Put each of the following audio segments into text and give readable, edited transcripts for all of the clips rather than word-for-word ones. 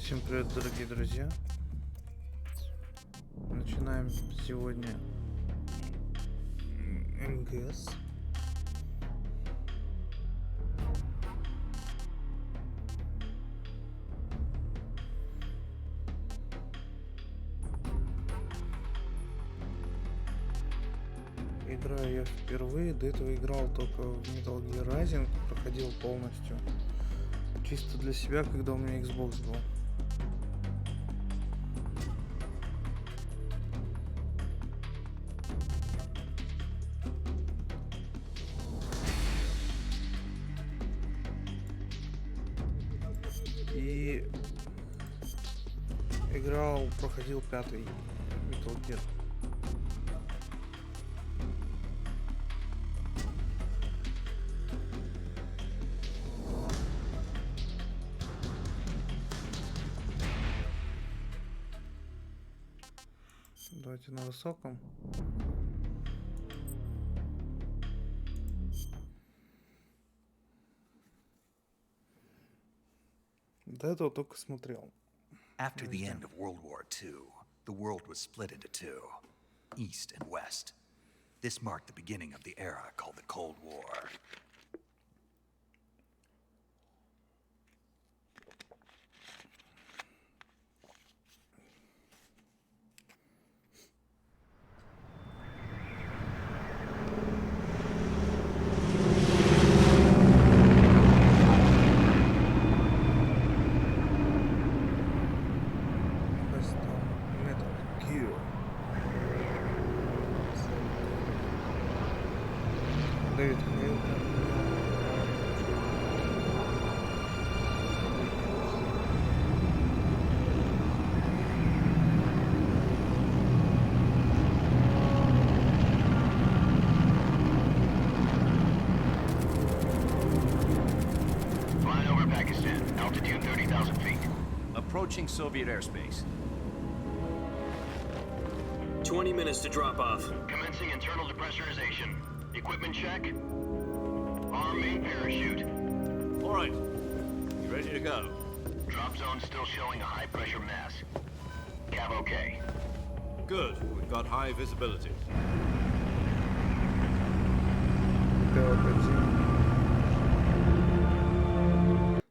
Всем привет, дорогие друзья. Начинаем сегодня МГС. Играю я впервые, до этого играл только в Metal Gear Rising, проходил полностью. Чисто для себя, когда у меня Xbox был. И играл, проходил пятый Metal Gear. Давайте на высоком. До этого только смотрел. After the end of World War II, the world was split into two, East and West. This marked the beginning of the era called the Cold War. Approaching Soviet airspace. 20 minutes to drop off. Commencing internal depressurization. Equipment check. Arm main parachute. All right. You ready to go? Drop zone still showing a high pressure mass. Cav okay. Good. We've got high visibility.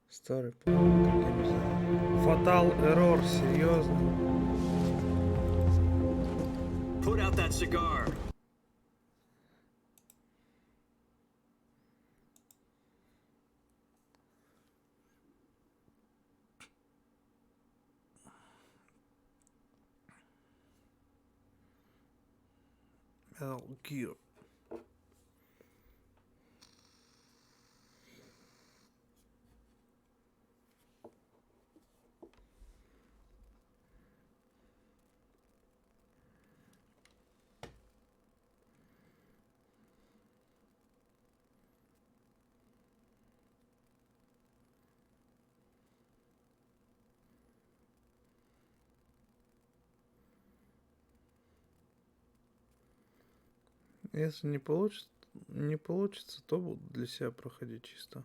Старый Fatal Error, серьезно. Put out that cigar. Metal Gear. Если не получится, то буду для себя проходить чисто.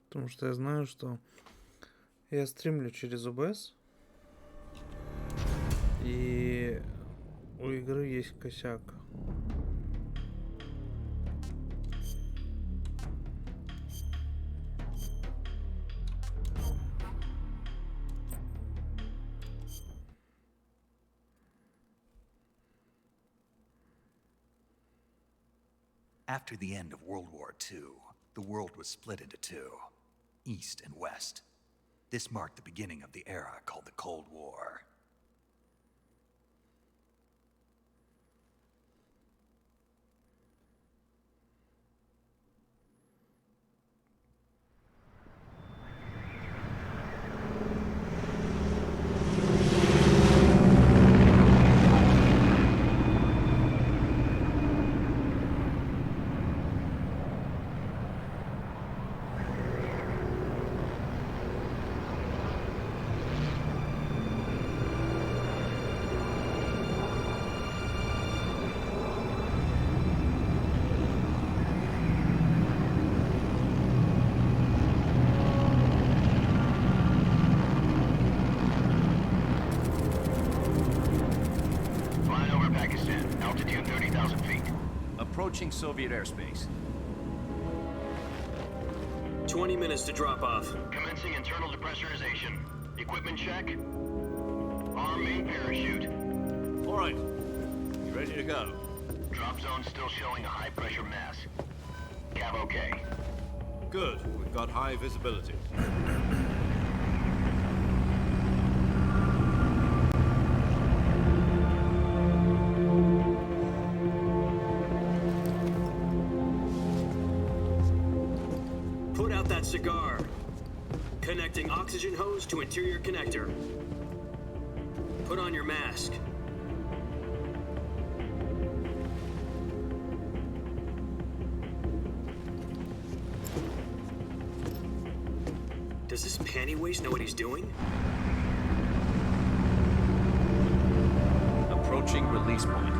Потому что я знаю, что я стримлю через OBS, и у игры есть косяк. After the end of World War II, the world was split into two, East and West. This marked the beginning of the era called the Cold War. Flying over Pakistan. Altitude 30,000 feet. Approaching Soviet airspace. 20 minutes to drop off. Commencing internal depressurization. Equipment check. Arm main parachute. All right. You ready to go? Drop zone still showing a high pressure mass. Cav okay. Good. We've got high visibility. Put out that cigar. Connecting oxygen hose to interior connector. Put on your mask. Does this panty waste know what he's doing? Approaching release point.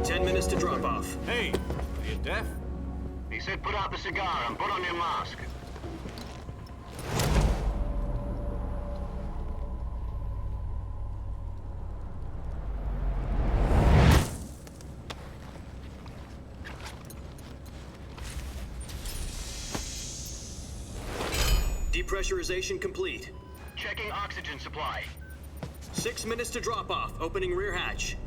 10 minutes to drop off. Hey, are you deaf? He said put out the cigar and put on your mask. Depressurization complete. Checking oxygen supply. 6 minutes to drop off. Opening rear hatch.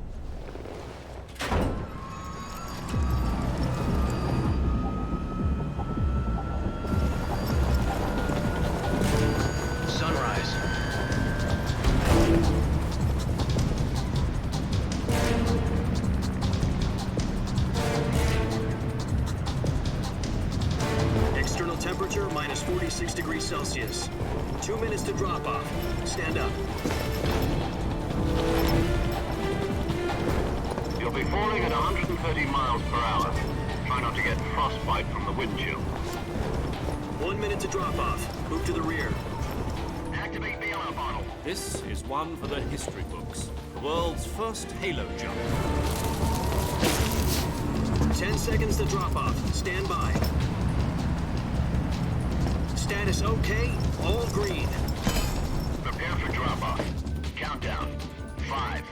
Sunrise. External temperature minus 46 degrees Celsius. 2 minutes to drop off. Stand up. You'll be falling at 130 miles per hour. Try not to get frostbite from the wind chill. 1 minute to drop off. Move to the rear. Activate the air bottle. This is one for the history books. The world's first halo jump. 10 seconds to drop off. Stand by. Status okay. All green. Prepare for drop-off. Countdown. 5,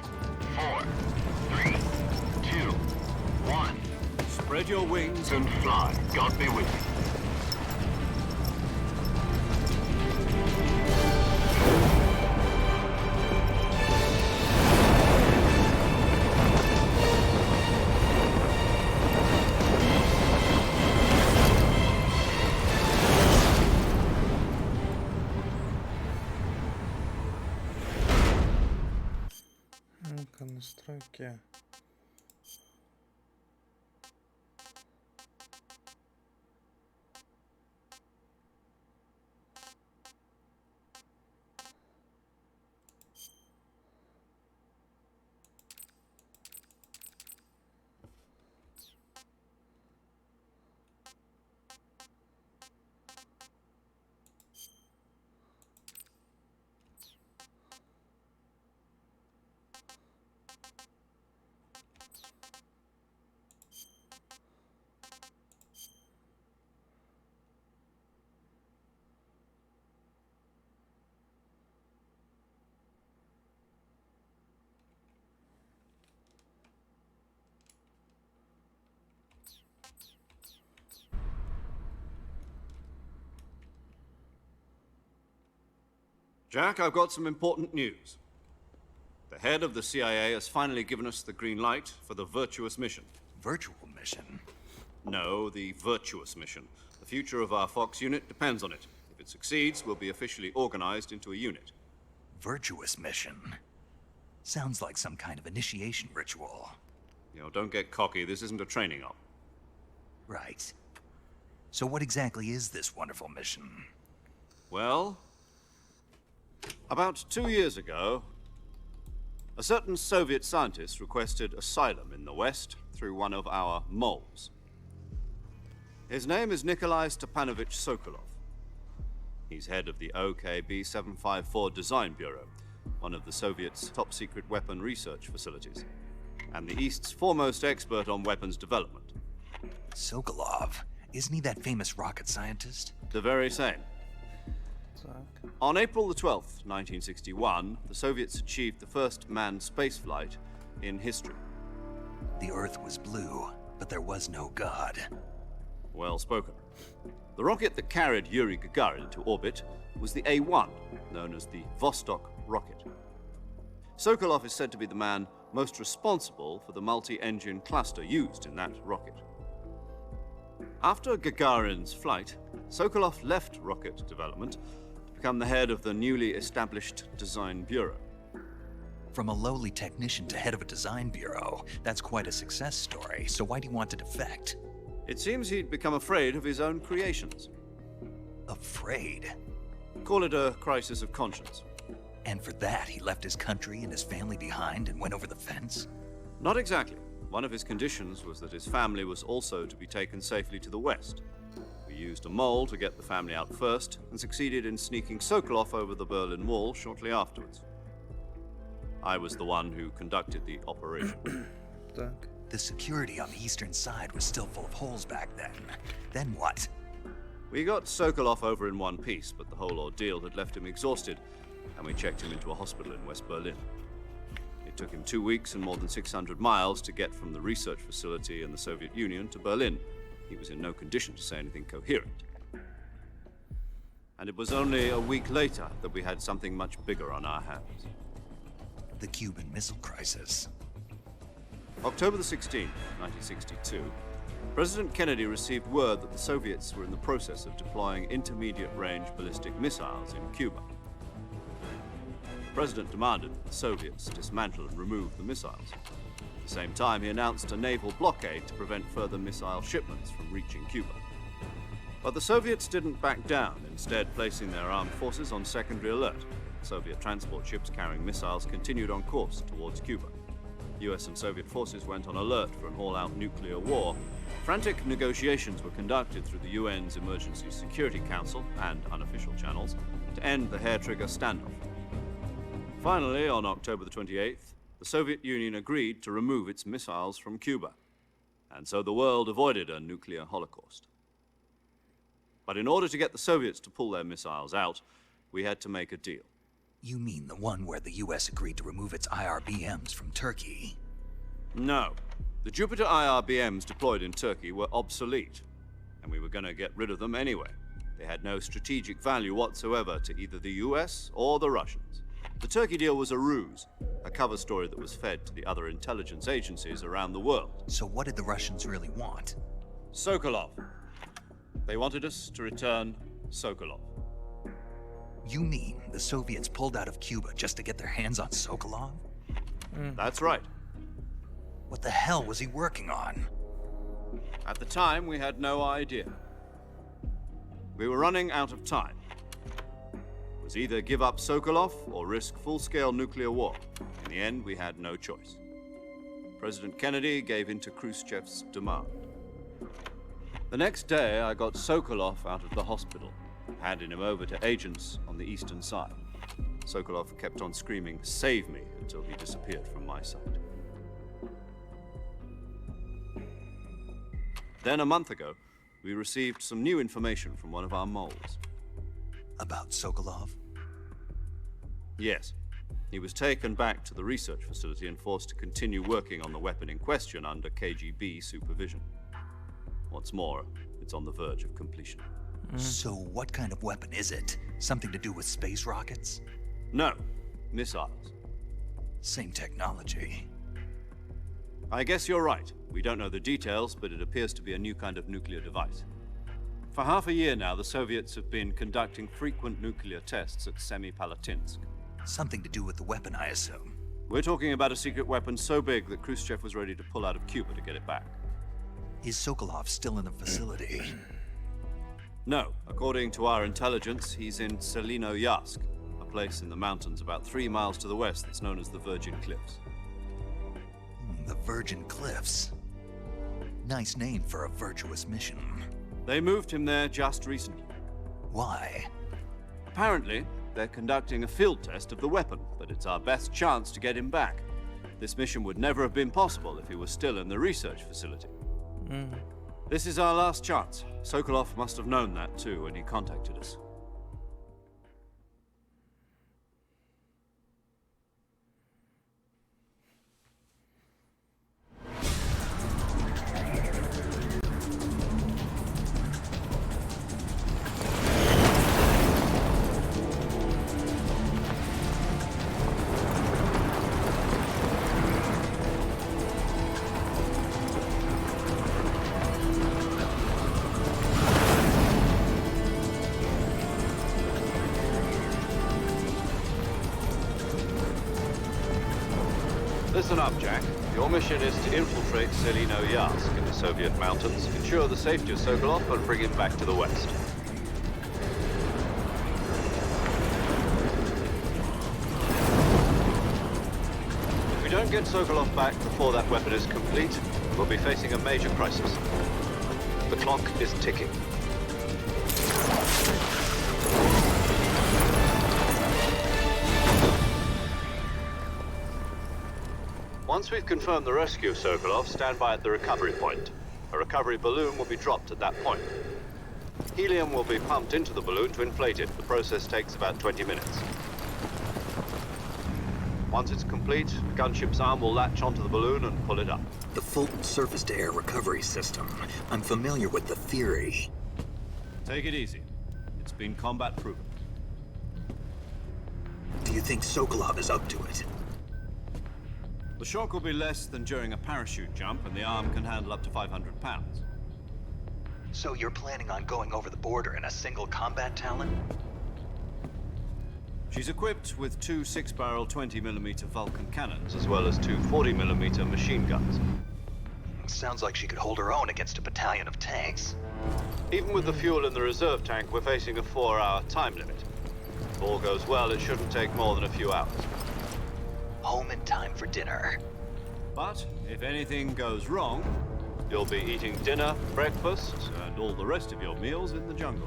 4, 3, 2, 1. Spread your wings And fly. God be with you. Ну-ка, настройки. Jack, I've got some important news. The head of the CIA has finally given us the green light for the virtuous mission. virtual mission. No, the virtuous mission. The future of our Fox unit depends on it. If it succeeds, we'll be officially organized into a unit. Virtuous mission? Sounds like some kind of initiation ritual. You know, don't get cocky. This isn't a training op. Right. So what exactly is this wonderful mission? Well, about 2 years ago, a certain Soviet scientist requested asylum in the West through one of our moles. His name is Nikolai Stepanovich Sokolov. He's head of the OKB 754 Design Bureau, one of the Soviets' top-secret weapon research facilities, and the East's foremost expert on weapons development. Sokolov? Isn't he that famous rocket scientist? The very same. Так. On April the 12th, 1961, the Soviets achieved the first manned spaceflight in history. The Earth was blue, but there was no God. Well spoken. The rocket that carried Yuri Gagarin to orbit was the A-1, known as the Vostok rocket. Sokolov is said to be the man most responsible for the multi-engine cluster used in that rocket. After Gagarin's flight, Sokolov left rocket development to become the head of the newly established Design Bureau. From a lowly technician to head of a design bureau, that's quite a success story, so why'd he want to defect? It seems he'd become afraid of his own creations. Afraid? Call it a crisis of conscience. And for that, he left his country and his family behind and went over the fence? Not exactly. One of his conditions was that his family was also to be taken safely to the West. We used a mole to get the family out first and succeeded in sneaking Sokolov over the Berlin Wall shortly afterwards. I was the one who conducted the operation. Так. The security on the eastern side was still full of holes back then. Then what? We got Sokolov over in one piece, but the whole ordeal had left him exhausted, and we checked him into a hospital in West Berlin. It took him 2 weeks and more than 600 miles to get from the research facility in the Soviet Union to Berlin. He was in no condition to say anything coherent. And it was only a week later that we had something much bigger on our hands. The Cuban Missile Crisis. October the 16th, 1962, President Kennedy received word that the Soviets were in the process of deploying intermediate-range ballistic missiles in Cuba. The President demanded that the Soviets dismantle and remove the missiles. At the same time, he announced a naval blockade to prevent further missile shipments from reaching Cuba. But the Soviets didn't back down, instead placing their armed forces on secondary alert. Soviet transport ships carrying missiles continued on course towards Cuba. US and Soviet forces went on alert for an all-out nuclear war. Frantic negotiations were conducted through the UN's Emergency Security Council and unofficial channels to end the hair-trigger standoff. Finally, on October the 28th, the Soviet Union agreed to remove its missiles from Cuba, and so the world avoided a nuclear holocaust. But in order to get the Soviets to pull their missiles out, we had to make a deal. You mean the one where the US agreed to remove its IRBMs from Turkey? No. The Jupiter IRBMs deployed in Turkey were obsolete, and we were going to get rid of them anyway. They had no strategic value whatsoever to either the US or the Russians. The Turkey deal was a ruse, a cover story that was fed to the other intelligence agencies around the world. So what did the Russians really want? Sokolov. They wanted us to return Sokolov. You mean the Soviets pulled out of Cuba just to get their hands on Sokolov? That's right. What the hell was he working on? At the time, we had no idea. We were running out of time. It was either give up Sokolov or risk full-scale nuclear war. In the end, we had no choice. President Kennedy gave in to Khrushchev's demand. The next day, I got Sokolov out of the hospital, handing him over to agents on the eastern side. Sokolov kept on screaming, "Save me," until he disappeared from my sight. Then a month ago, we received some new information from one of our moles. About Sokolov? Yes. He was taken back to the research facility and forced to continue working on the weapon in question under KGB supervision. What's more, it's on the verge of completion. So what kind of weapon is it? Something to do with space rockets? No, missiles. Same technology. I guess you're right. We don't know the details, but it appears to be a new kind of nuclear device. For half a year now, the Soviets have been conducting frequent nuclear tests at Semipalatinsk. Something to do with the weapon, I assume. We're talking about a secret weapon so big that Khrushchev was ready to pull out of Cuba to get it back. Is Sokolov still in the facility? No. According to our intelligence, he's in Selino-Yarsk, a place in the mountains about 3 miles to the west that's known as the Virgin Cliffs. The Virgin Cliffs. Nice name for a virtuous mission. They moved him there just recently. Why? Apparently, they're conducting a field test of the weapon, but it's our best chance to get him back. This mission would never have been possible if he was still in the research facility. This is our last chance. Sokolov must have known that too when he contacted us. Listen up, Jack. Your mission is to infiltrate Selino-Yarsk in the Soviet mountains, ensure the safety of Sokolov, and bring him back to the West. If we don't get Sokolov back before that weapon is complete, we'll be facing a major crisis. The clock is ticking. Once we've confirmed the rescue of Sokolov, stand by at the recovery point. A recovery balloon will be dropped at that point. Helium will be pumped into the balloon to inflate it. The process takes about 20 minutes. Once it's complete, the gunship's arm will latch onto the balloon and pull it up. The Fulton surface-to-air recovery system. I'm familiar with the theory. Take it easy. It's been combat proven. Do you think Sokolov is up to it? The shock will be less than during a parachute jump, and the arm can handle up to 500 pounds. So you're planning on going over the border in a single combat Talon? She's equipped with 2 6-barrel 20mm Vulcan cannons, as well as 2 40mm machine guns. Sounds like she could hold her own against a battalion of tanks. Even with the fuel in the reserve tank, we're facing a 4-hour time limit. If all goes well, it shouldn't take more than a few hours. Home in time for dinner. But if anything goes wrong, you'll be eating dinner, breakfast, and all the rest of your meals in the jungle.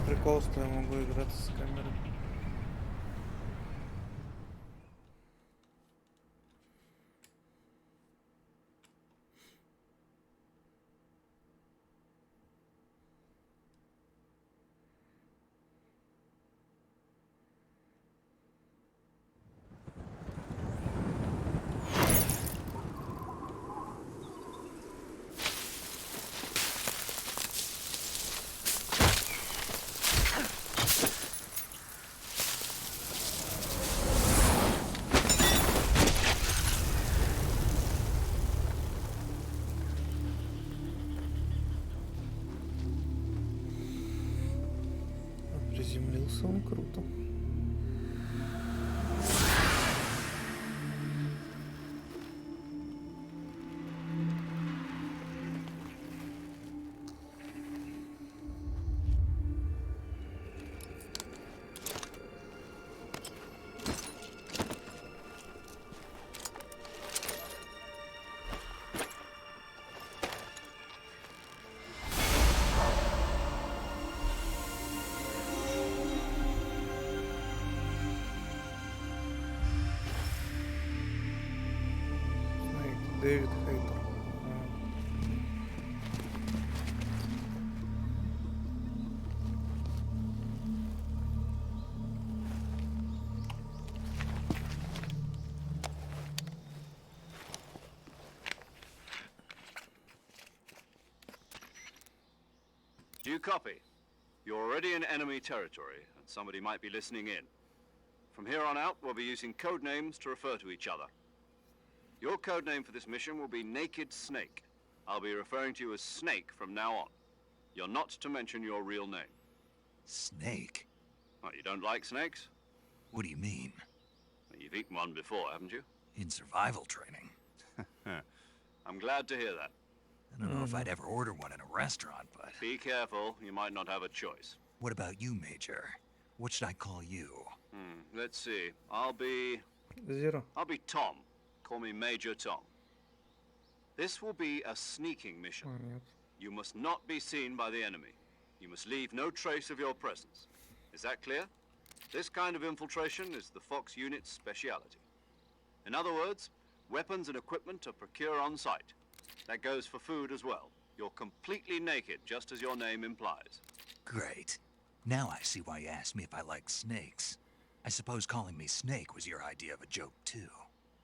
Прикол, что я могу играться с камерой. Приземлился он круто. Дэвид Хейтер. Do you copy? You're already in enemy territory, and somebody might be listening in. From here on out, we'll be using code names to refer to each other. Your code name for this mission will be Naked Snake. I'll be referring to you as Snake from now on. You're not to mention your real name. Snake? Oh, you don't like snakes? What do you mean? You've eaten one before, haven't you? In survival training? I'm glad to hear that. I don't know if I'd ever order one in a restaurant, but... Be careful, you might not have a choice. What about you, Major? What should I call you? Let's see. I'll be Zero. Tom. Call me Major Tom. This will be a sneaking mission. Нет. You must not be seen by the enemy. You must leave no trace of your presence. Is that clear? This kind of infiltration is the Fox unit's speciality. In other words, weapons and equipment are procured on site. That goes for food as well. You're completely naked, just as your name implies. Great. Now I see why you asked me if I like snakes. I suppose calling me Snake was your idea of a joke, too.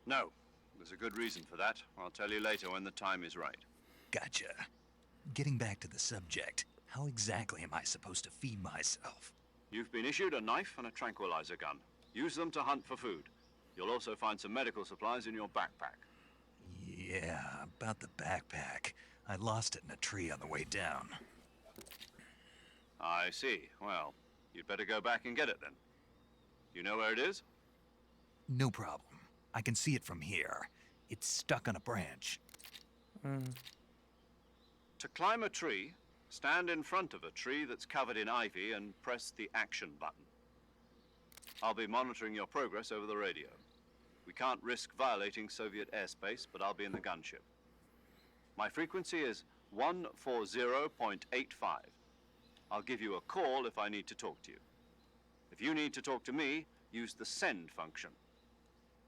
No, there's a good reason for that. I'll tell you later when the time is right. Gotcha. Getting back to the subject, how exactly am I supposed to feed myself? You've been issued a knife and a tranquilizer gun. Use them to hunt for food. You'll also find some medical supplies in your backpack. Yeah, about the backpack. I lost it in a tree on the way down. I see. Well, you'd better go back and get it then. You know where it is? No problem. I can see it from here. It's stuck on a branch. To climb a tree, stand in front of a tree that's covered in ivy and press the action button. I'll be monitoring your progress over the radio. We can't risk violating Soviet airspace, but I'll be in the gunship. My frequency is 140.85. I'll give you a call if I need to talk to you. If you need to talk to me, use the send function.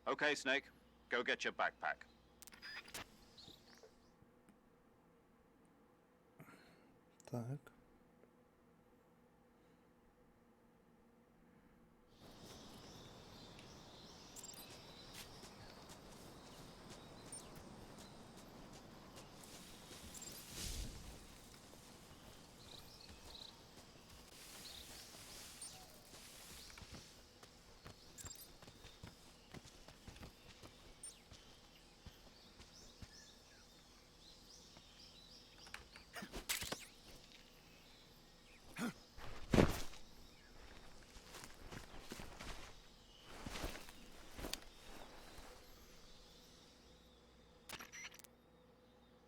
Okay, Snake, go get your backpack. Так.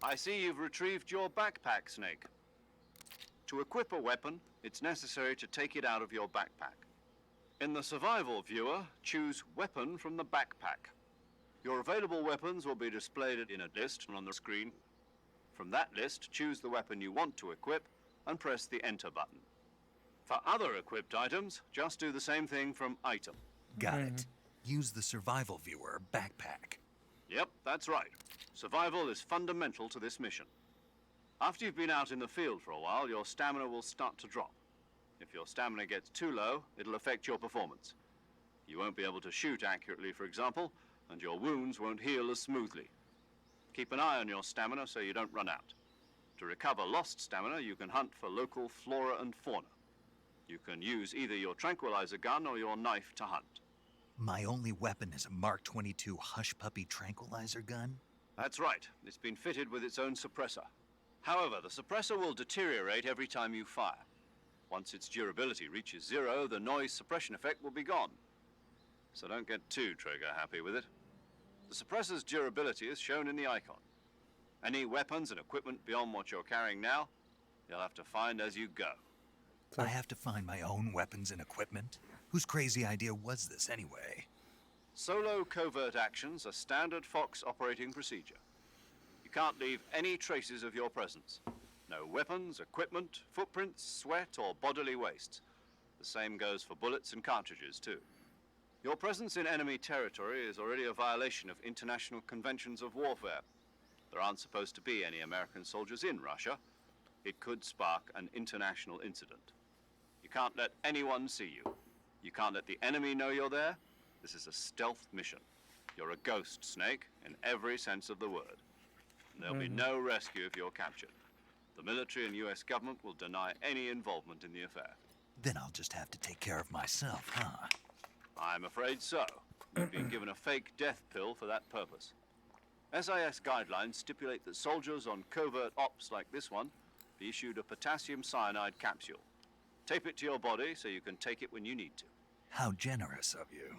I see you've retrieved your backpack, Snake. To equip a weapon, it's necessary to take it out of your backpack. In the survival viewer, choose Weapon from the backpack. Your available weapons will be displayed in a list on the screen. From that list, choose the weapon you want to equip and press the Enter button. For other equipped items, just do the same thing from Item. Got it. Use the survival viewer backpack. Yep, that's right. Survival is fundamental to this mission. After you've been out in the field for a while, your stamina will start to drop. If your stamina gets too low, it'll affect your performance. You won't be able to shoot accurately, for example, and your wounds won't heal as smoothly. Keep an eye on your stamina so you don't run out. To recover lost stamina, you can hunt for local flora and fauna. You can use either your tranquilizer gun or your knife to hunt. My only weapon is a Mark 22 Hush Puppy tranquilizer gun? That's right. It's been fitted with its own suppressor. However, the suppressor will deteriorate every time you fire. Once its durability reaches 0, the noise suppression effect will be gone. So don't get too trigger-happy with it. The suppressor's durability is shown in the icon. Any weapons and equipment beyond what you're carrying now, you'll have to find as you go. I have to find my own weapons and equipment? Whose crazy idea was this anyway? Solo covert actions are standard Fox operating procedure. You can't leave any traces of your presence. No weapons, equipment, footprints, sweat, or bodily waste. The same goes for bullets and cartridges, too. Your presence in enemy territory is already a violation of international conventions of warfare. There aren't supposed to be any American soldiers in Russia. It could spark an international incident. You can't let anyone see you. You can't let the enemy know you're there. This is a stealth mission. You're a ghost, Snake, in every sense of the word. And there'll be no rescue if you're captured. The military and US government will deny any involvement in the affair. Then I'll just have to take care of myself, huh? I'm afraid so. You've been given a fake death pill for that purpose. SIS guidelines stipulate that soldiers on covert ops like this one be issued a potassium cyanide capsule. Tape it to your body so you can take it when you need to. How generous of you.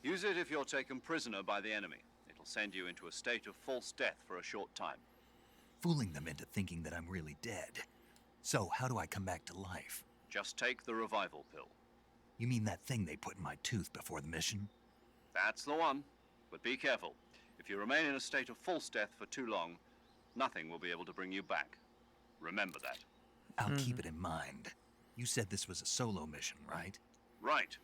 Use it if you're taken prisoner by the enemy. It'll send you into a state of false death for a short time. Fooling them into thinking that I'm really dead. So, how do I come back to life? Just take the revival pill. You mean that thing they put in my tooth before the mission? That's the one. But be careful. If you remain in a state of false death for too long, nothing will be able to bring you back. Remember that. I'll keep it in mind. You said this was a solo mission, right? Right.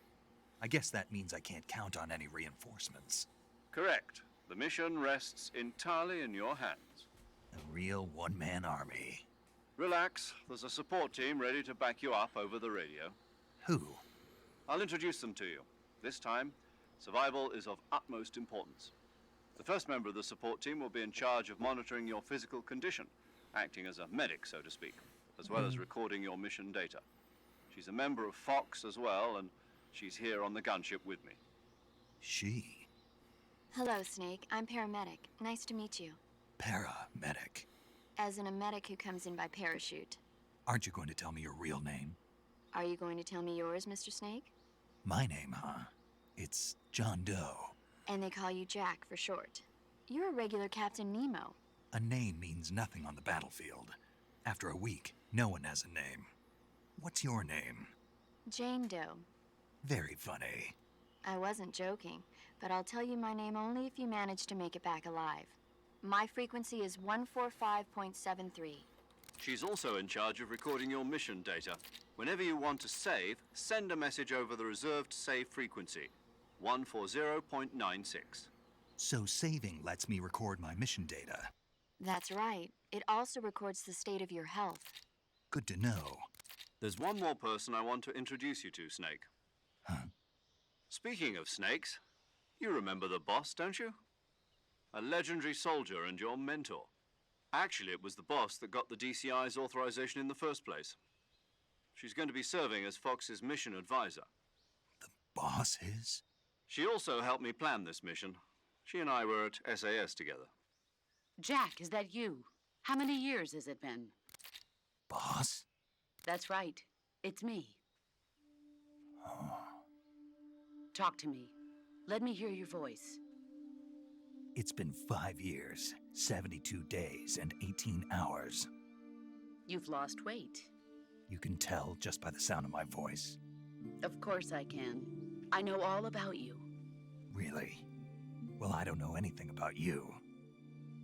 I guess that means I can't count on any reinforcements. Correct. The mission rests entirely in your hands. A real one-man army. Relax. There's a support team ready to back you up over the radio. Who? I'll introduce them to you. This time, survival is of utmost importance. The first member of the support team will be in charge of monitoring your physical condition, acting as a medic, so to speak, as well as recording your mission data. She's a member of Fox as well, and she's here on the gunship with me. She? Hello, Snake. I'm paramedic. Nice to meet you. Paramedic. As in a medic who comes in by parachute. Aren't you going to tell me your real name? Are you going to tell me yours, Mr. Snake? My name, huh? It's John Doe. And they call you Jack for short. You're a regular Captain Nemo. A name means nothing on the battlefield. After a week, no one has a name. What's your name? Jane Doe. Very funny. I wasn't joking, but I'll tell you my name only if you manage to make it back alive. My frequency is 145.73. She's also in charge of recording your mission data. Whenever you want to save, send a message over the reserved save frequency, 140.96. So saving lets me record my mission data. That's right. It also records the state of your health. Good to know. There's one more person I want to introduce you to, Snake. Huh? Speaking of snakes, you remember the boss, don't you? A legendary soldier and your mentor. Actually, it was the boss that got the DCI's authorization in the first place. She's going to be serving as Fox's mission advisor. The boss is? She also helped me plan this mission. She and I were at SAS together. Jack, is that you? How many years has it been? Boss? That's right. It's me. Talk to me. Let me hear your voice. It's been 5 years, 72 days, and 18 hours. You've lost weight. You can tell just by the sound of my voice. Of course I can. I know all about you. Really? Well, I don't know anything about you.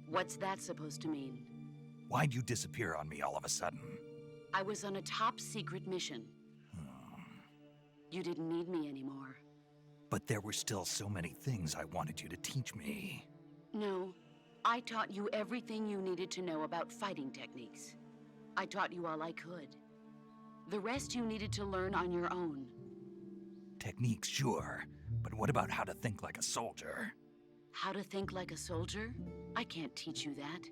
What's that supposed to mean? Why'd you disappear on me all of a sudden? I was on a top-secret mission. You didn't need me anymore. But there were still so many things I wanted you to teach me. No, I taught you everything you needed to know about fighting techniques. I taught you all I could. The rest you needed to learn on your own. Techniques, sure. But what about how to think like a soldier? How to think like a soldier? I can't teach you that.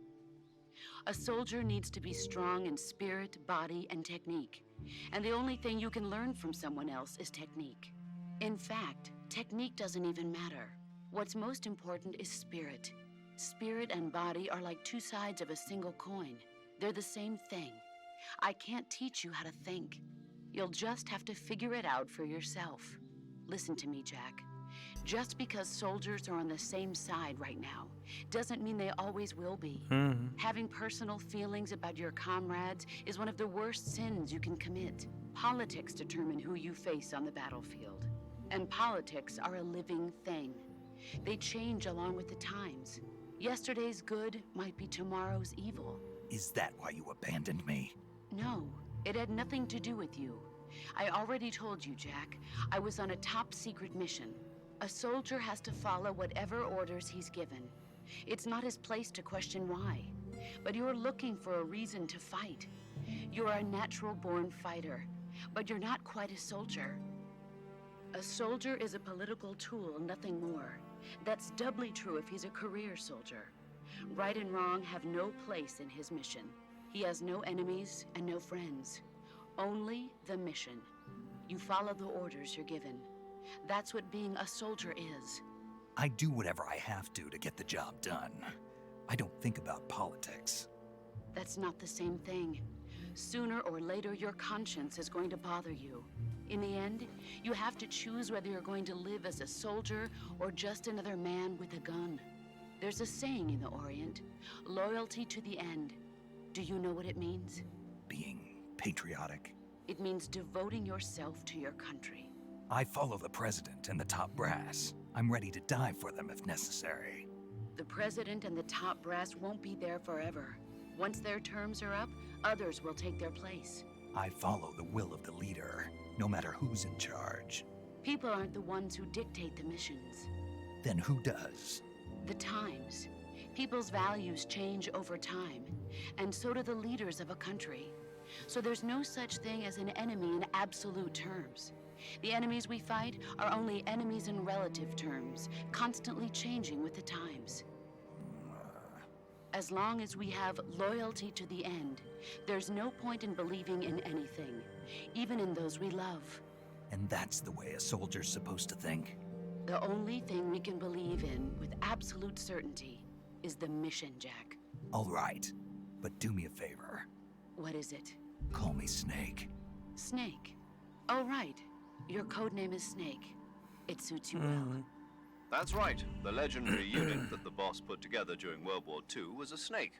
A soldier needs to be strong in spirit, body, and technique. And the only thing you can learn from someone else is technique. In fact, technique doesn't even matter. What's most important is spirit. Spirit and body are like two sides of a single coin. They're the same thing. I can't teach you how to think. You'll just have to figure it out for yourself. Listen to me, Jack. Just because soldiers are on the same side right now doesn't mean they always will be. Having personal feelings about your comrades is one of the worst sins you can commit. Politics determine who you face on the battlefield. And politics are a living thing. They change along with the times. Yesterday's good might be tomorrow's evil. Is that why you abandoned me? No, it had nothing to do with you. I already told you, Jack. I was on a top-secret mission. A soldier has to follow whatever orders he's given. It's not his place to question why. But you're looking for a reason to fight. You're a natural-born fighter, but you're not quite a soldier. A soldier is a political tool, nothing more. That's doubly true if he's a career soldier. Right and wrong have no place in his mission. He has no enemies and no friends. Only the mission. You follow the orders you're given. That's what being a soldier is. I do whatever I have to get the job done. I don't think about politics. That's not the same thing. Sooner or later, your conscience is going to bother you. In the end, you have to choose whether you're going to live as a soldier or just another man with a gun. There's a saying in the Orient, loyalty to the end. Do you know what it means? Being patriotic. It means devoting yourself to your country. I follow the president and the top brass. I'm ready to die for them if necessary. The president and the top brass won't be there forever. Once their terms are up, others will take their place. I follow the will of the leader, no matter who's in charge. People aren't the ones who dictate the missions. Then who does? The times. People's values change over time, and so do the leaders of a country. So there's no such thing as an enemy in absolute terms. The enemies we fight are only enemies in relative terms, constantly changing with the times. As long as we have loyalty to the end, there's no point in believing in anything, even in those we love. And that's the way a soldier's supposed to think? The only thing we can believe in with absolute certainty is the mission, Jack. All right, but do me a favor. What is it? Call me Snake. Snake. Oh, right. Your code name is Snake. It suits you well. That's right. The legendary unit that the boss put together during World War II was a snake.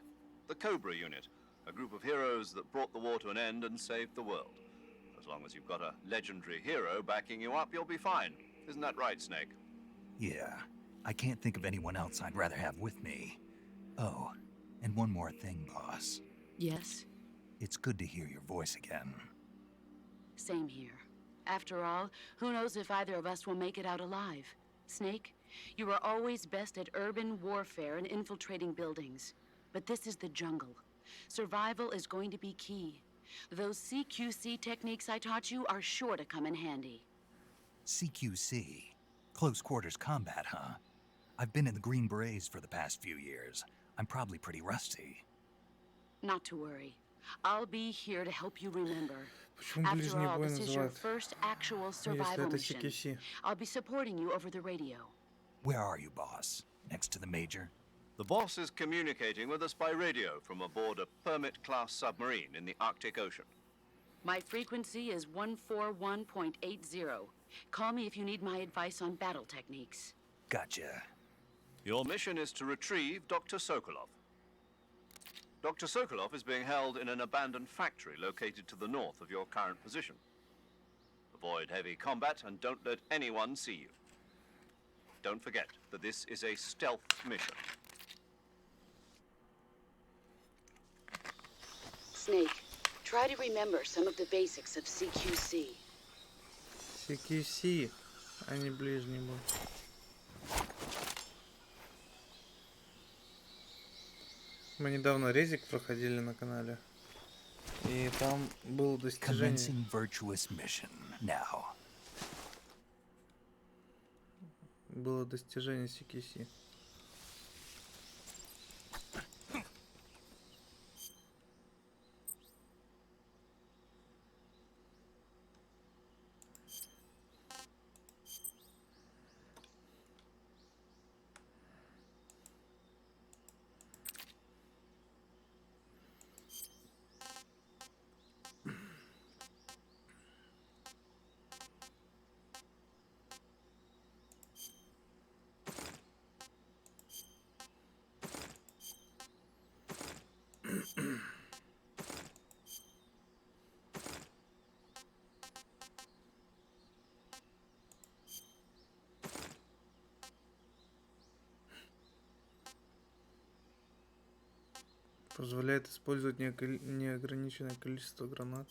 The Cobra unit, a group of heroes that brought the war to an end and saved the world. As long as you've got a legendary hero backing you up, you'll be fine. Isn't that right, Snake? Yeah, I can't think of anyone else I'd rather have with me. Oh, and one more thing, boss. Yes? It's good to hear your voice again. Same here. After all, who knows if either of us will make it out alive? Snake, you are always best at urban warfare and infiltrating buildings. But this is the jungle. Survival is going to be key. Those CQC techniques I taught you are sure to come in handy. CQC? Close quarters combat, huh? I've been in the Green Berets for the past few years. I'm probably pretty rusty. Not to worry. I'll be here to help you remember. Почему After ближний all, бой this is your называют, first actual если survival это mission. CQC? I'll be supporting you over the radio. Where are you, boss? Next to the Major? The boss is communicating with us by radio from aboard a Permit-class submarine in the Arctic Ocean. My frequency is 141.80. Call me if you need my advice on battle techniques. Gotcha. Your mission is to retrieve Dr. Sokolov. Dr. Sokolov is being held in an abandoned factory located to the north of your current position. Avoid heavy combat and don't let anyone see you. Don't forget that this is a stealth mission. Snake, try to remember some of the basics of CQC. CQC, а не ближний бой. Мы недавно резик проходили на канале. И там было достижение. Commencing virtuous mission now. Было достижение CQC. Позволяет использовать неограниченное количество гранат.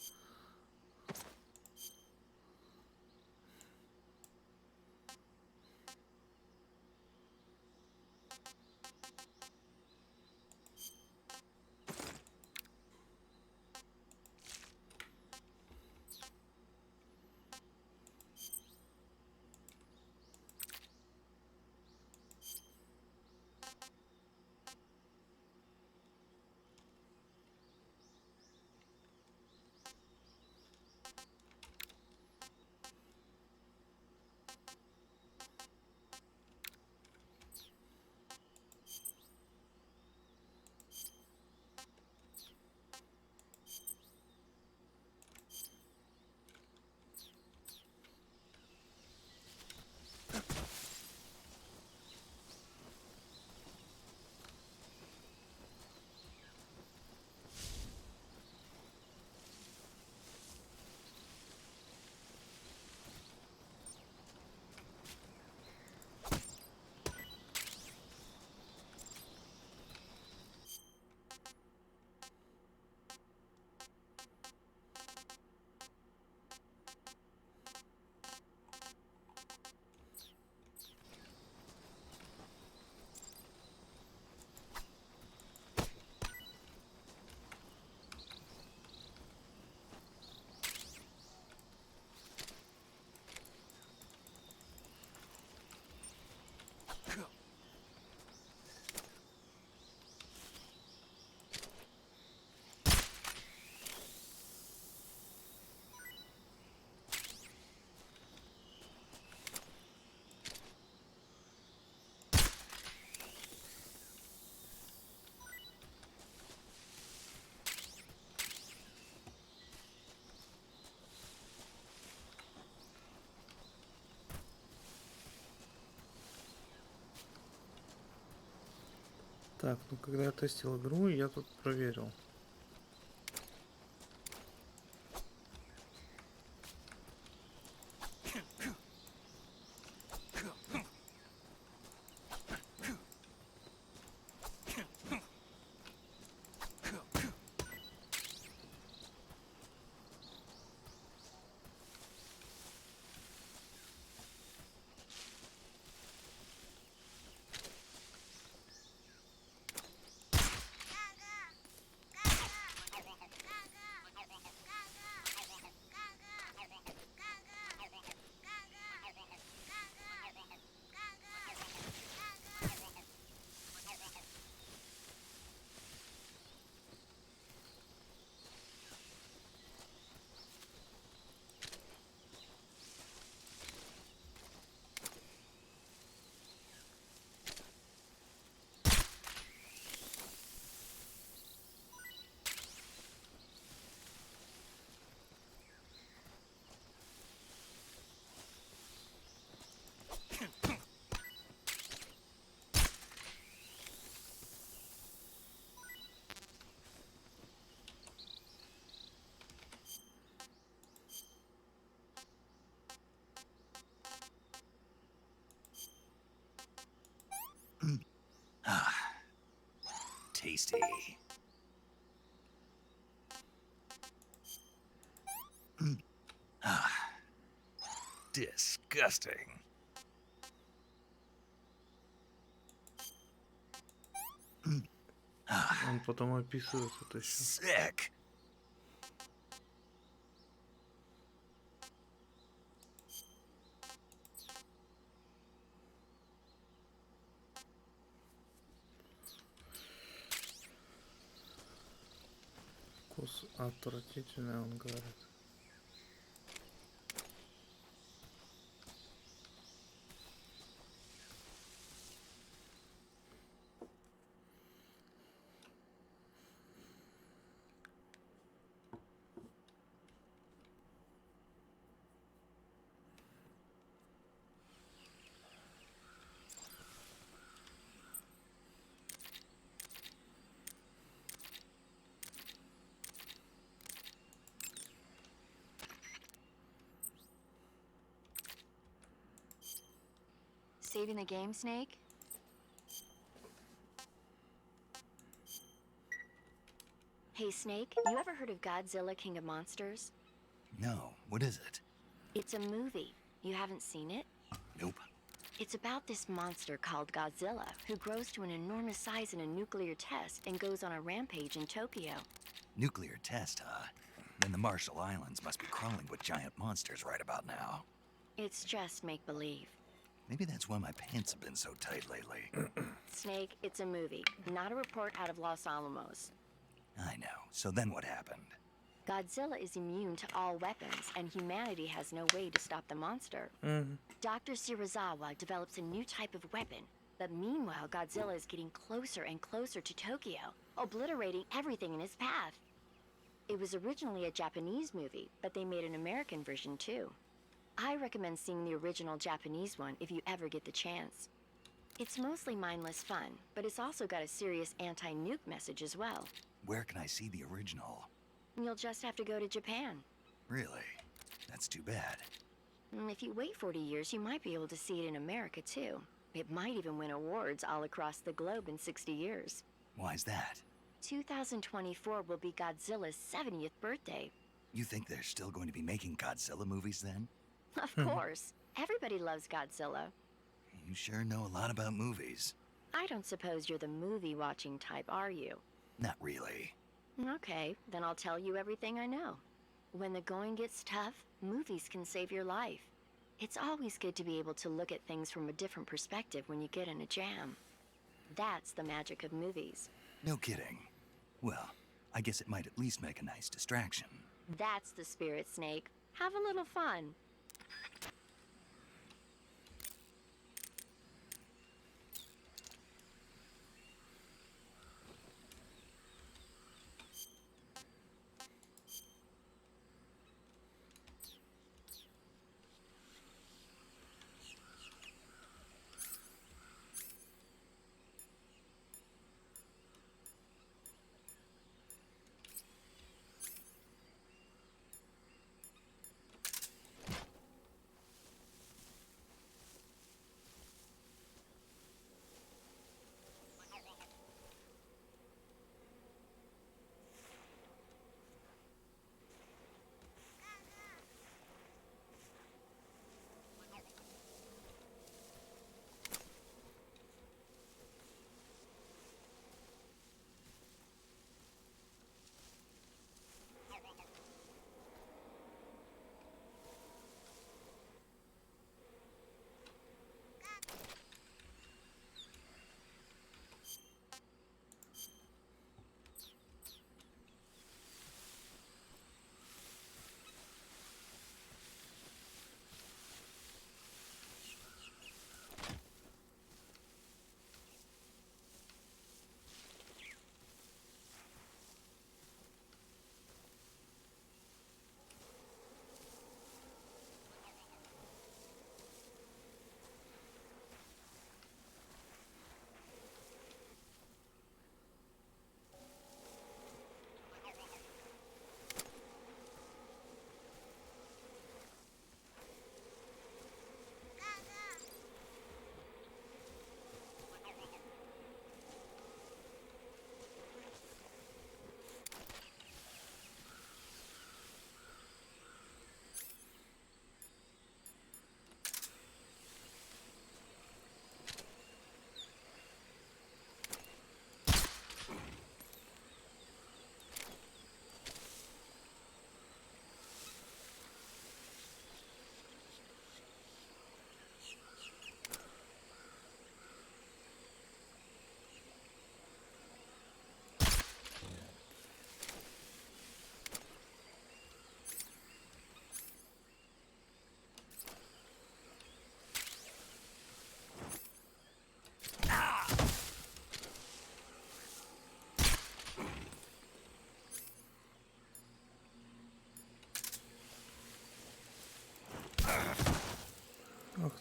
Так, ну когда я тестил игру, я тут проверил. Tasty. Disgusting. Он потом описывает это еще. Sick. Вкус отвратительный, он говорит. Saving the game, Snake? Hey, Snake, you ever heard of Godzilla King of Monsters? No, what is it? It's a movie. You haven't seen it? Nope. It's about this monster called Godzilla, who grows to an enormous size in a nuclear test and goes on a rampage in Tokyo. Nuclear test, huh? Then the Marshall Islands must be crawling with giant monsters right about now. It's just make-believe. Maybe that's why my pants have been so tight lately. Snake, it's a movie, not a report out of Los Alamos. I know. So then what happened? Godzilla is immune to all weapons, and humanity has no way to stop the monster. Dr. Shirazawa develops a new type of weapon, but meanwhile, Godzilla is getting closer and closer to Tokyo, obliterating everything in his path. It was originally a Japanese movie, but they made an American version too. I recommend seeing the original Japanese one if you ever get the chance. It's mostly mindless fun, but it's also got a serious anti-nuke message as well. Where can I see the original? You'll just have to go to Japan. Really? That's too bad. If you wait 40 years, you might be able to see it in America too. It might even win awards all across the globe in 60 years. Why's that? 2024 will be Godzilla's 70th birthday. You think they're still going to be making Godzilla movies then? Of course. Everybody loves Godzilla. You sure know a lot about movies. I don't suppose you're the movie-watching type, are you? Not really. Okay, then I'll tell you everything I know. When the going gets tough, movies can save your life. It's always good to be able to look at things from a different perspective when you get in a jam. That's the magic of movies. No kidding. Well, I guess it might at least make a nice distraction. That's the spirit, Snake. Have a little fun.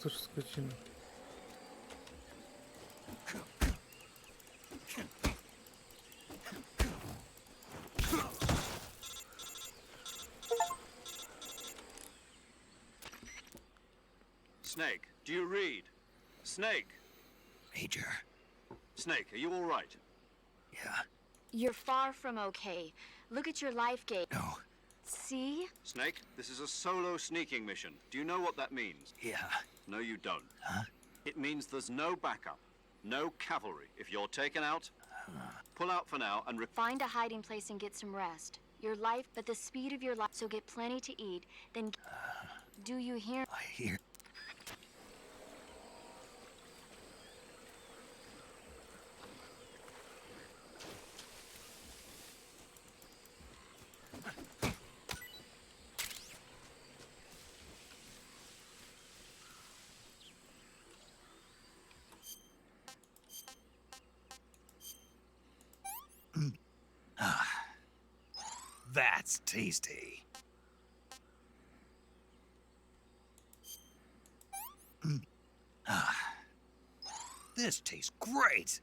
ты ж скотина. Snake, do you read? Snake! Major. Snake, are you all right? Yeah. You're far from okay. Look at your life gauge. No. See? Snake, this is a solo sneaking mission. Do you know what that means? Yeah. No, you don't. Huh? It means there's no backup, no cavalry. If you're taken out, pull out for now and Find a hiding place and get some rest. Your life, but the speed of your life, so get plenty to eat, then do you hear? I hear. That's tasty. This tastes great.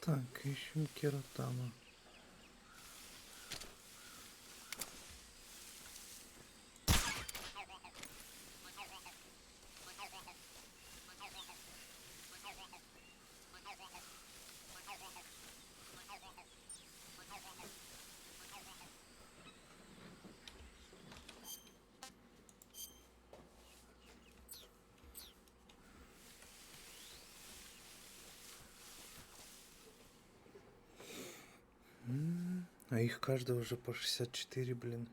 Так, ищем кератама. А их каждого уже по 64, блин.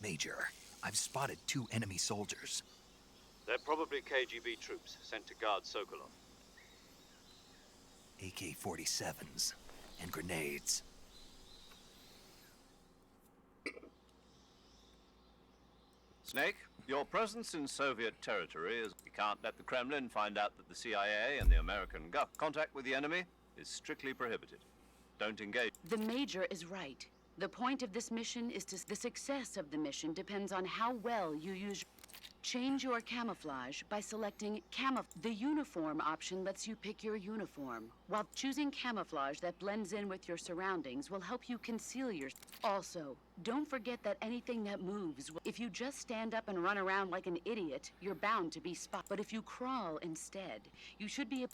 Major, I've spotted 2 enemy soldiers. They're probably KGB troops sent to guard Sokolov. AK-47s and grenades. Snake, your presence in Soviet territory is... We can't let the Kremlin find out that the CIA and the American contact with the enemy is strictly prohibited. Don't engage. The Major is right. The point of this mission is to... The success of the mission depends on how well you use... Change your camouflage by selecting The uniform option lets you pick your uniform, while choosing camouflage that blends in with your surroundings will help you conceal your... Also, don't forget that anything that moves... If you just stand up and run around like an idiot, you're bound to be spotted. But if you crawl instead, you should be...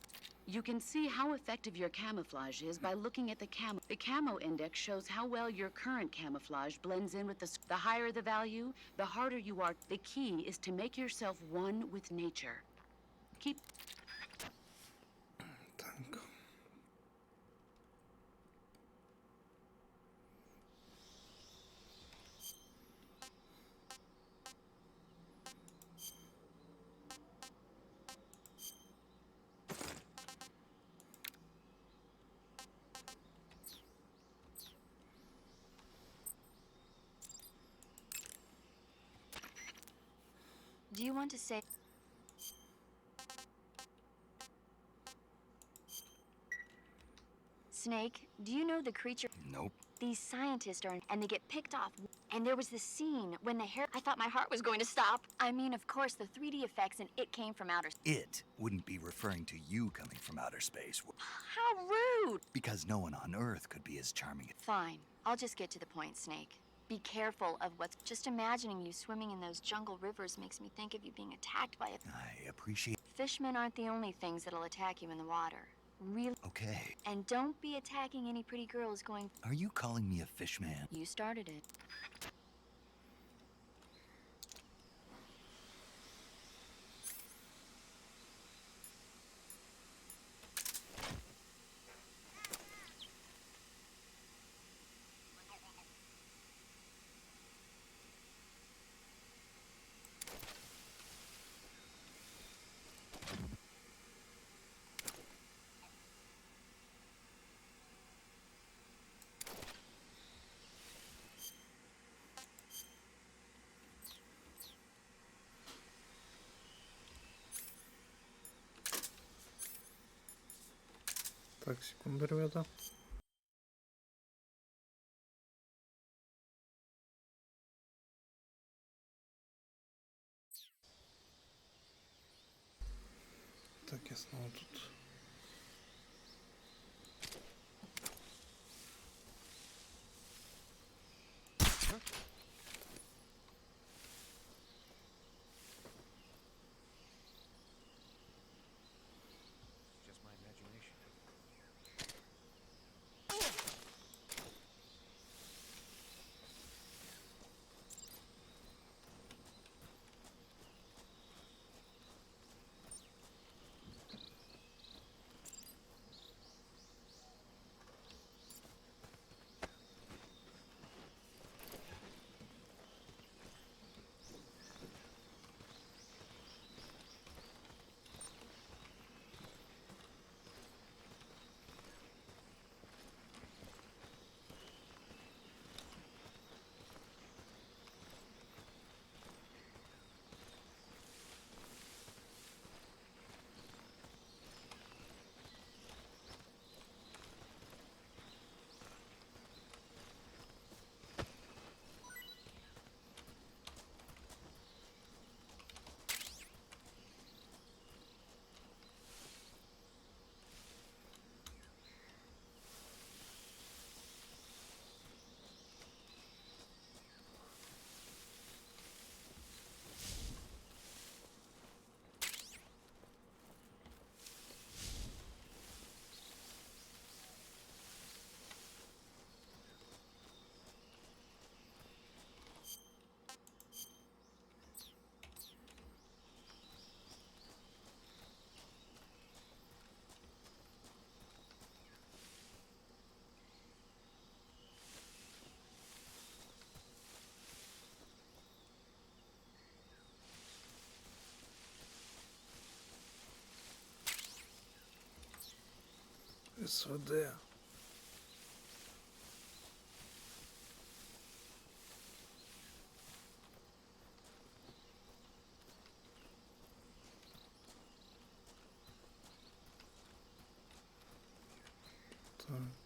You can see how effective your camouflage is by looking at the camo. The camo index shows how well your current camouflage blends in with the higher the value, the harder you are. The key is to make yourself one with nature. Keep... Так. Do you want to say... Snake, do you know the creature... Nope. These scientists are... And they get picked off. And there was this scene when the hair... I thought my heart was going to stop. I mean, of course, the 3D effects and it came from outer... It wouldn't be referring to you coming from outer space. How rude! Because no one on Earth could be as charming. Fine. I'll just get to the point, Snake. Be careful of what's... Just imagining you swimming in those jungle rivers makes me think of you being attacked by a... I appreciate... Fishmen aren't the only things that'll attack you in the water. Really? Okay. And don't be attacking any pretty girls going... Are you calling me a fish man? You started it. Так, секунду, ребята. Так, я снова тут. СВД. Так.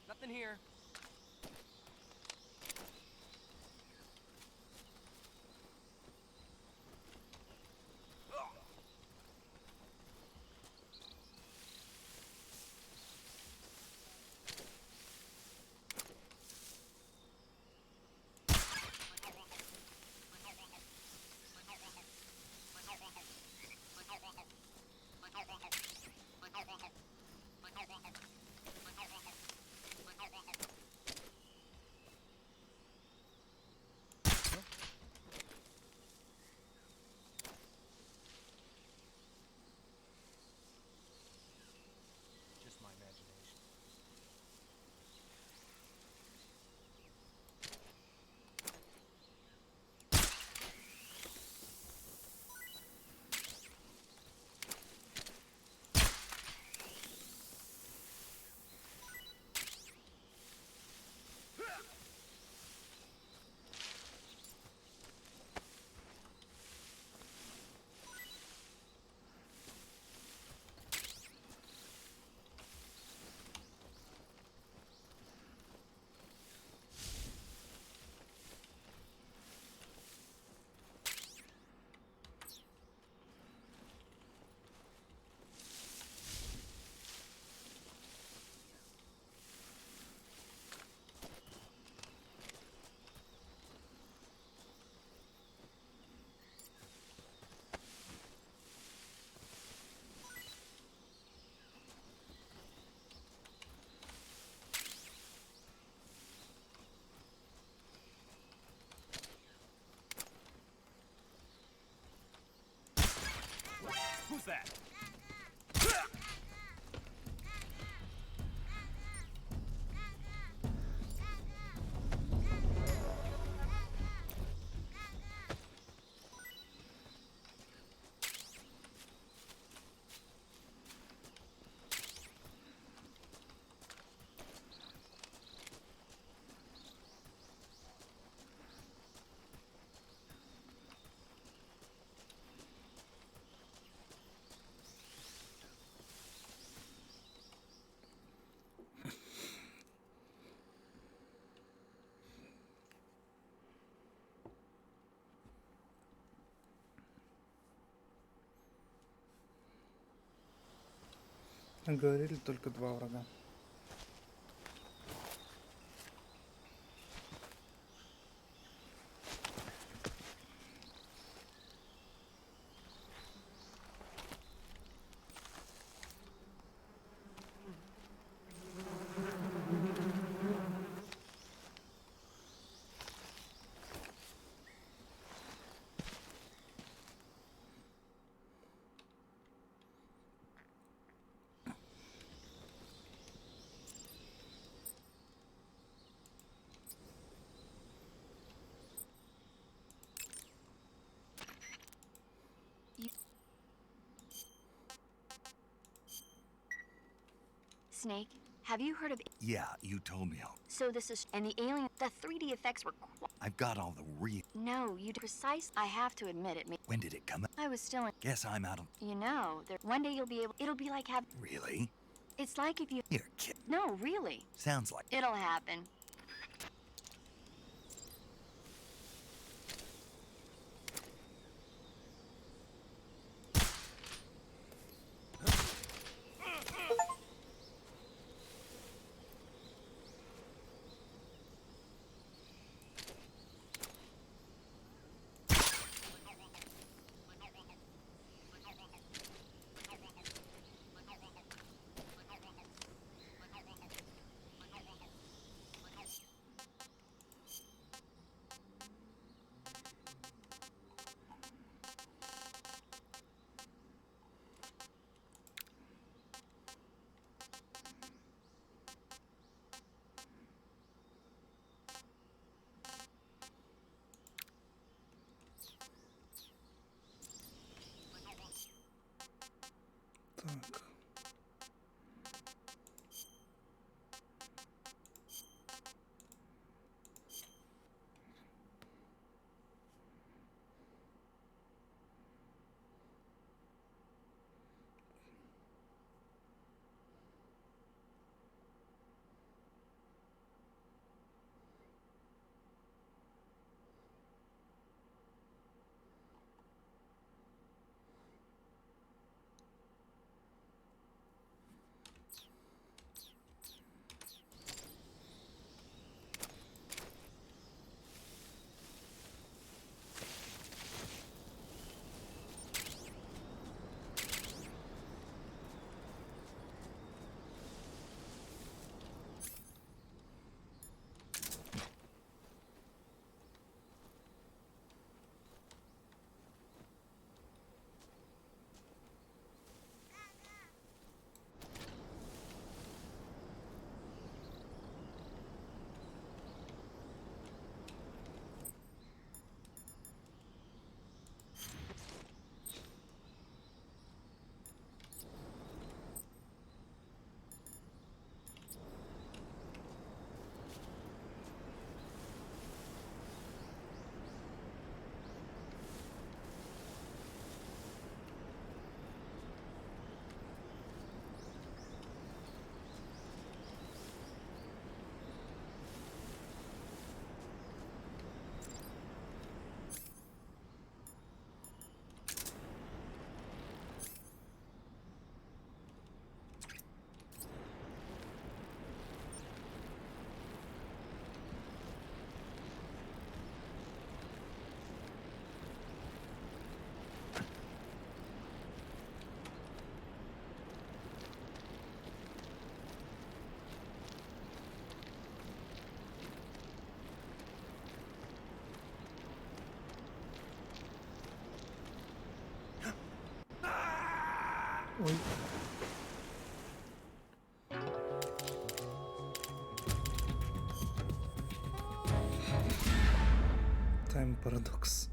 Nothing here. Just my imagination. Who's that? Говорили только 2 врага. Snake, have you heard of... Yeah, you told me all. So this is... And the alien... The 3D effects were... I've got all the real. No, you... Precise... I have to admit it. When did it come out? I was still in... Guess I'm out of. You know, there... One day you'll be able... It'll be like having... Really? It's like if you... You're kidding. No, really. Sounds like It'll happen. Так. Ой. Тайм парадокс.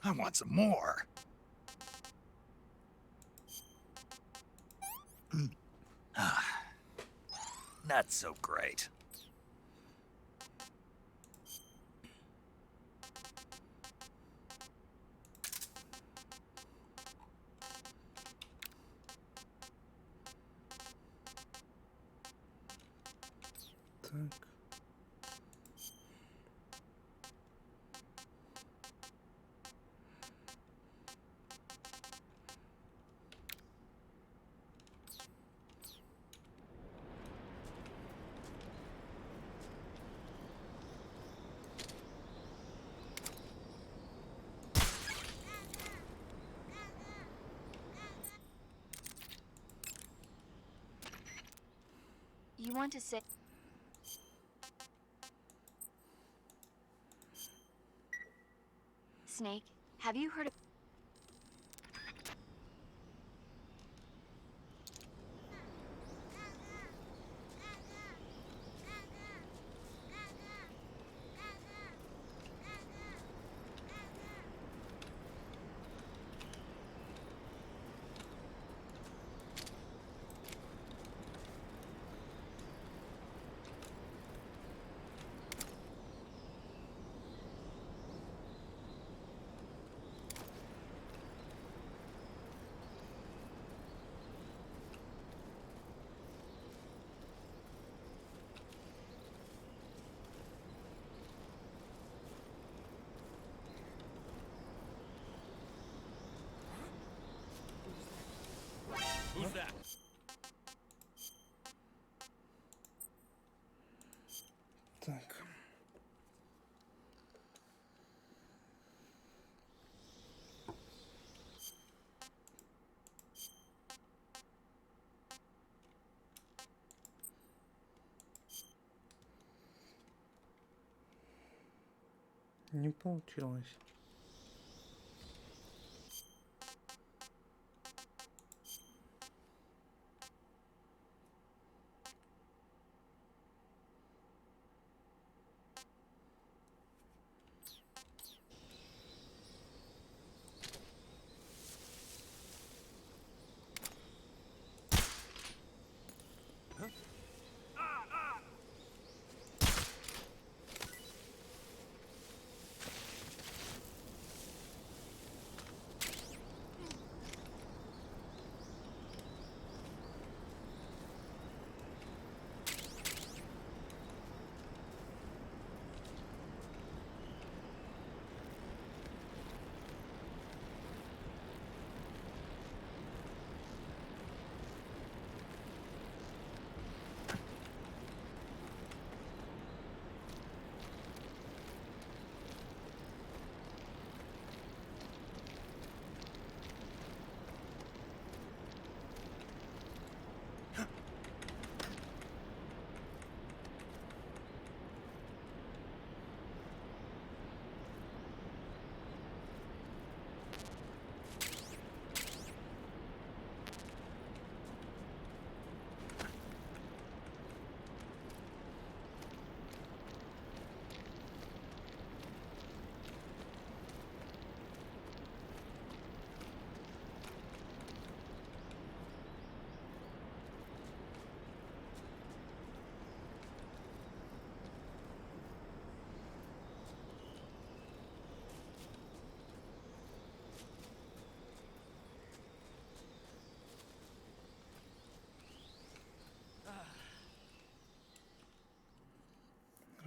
I want some more. Not so great. Так. You want to say... Snake, have you heard of... Who's that? Так. Не получилось.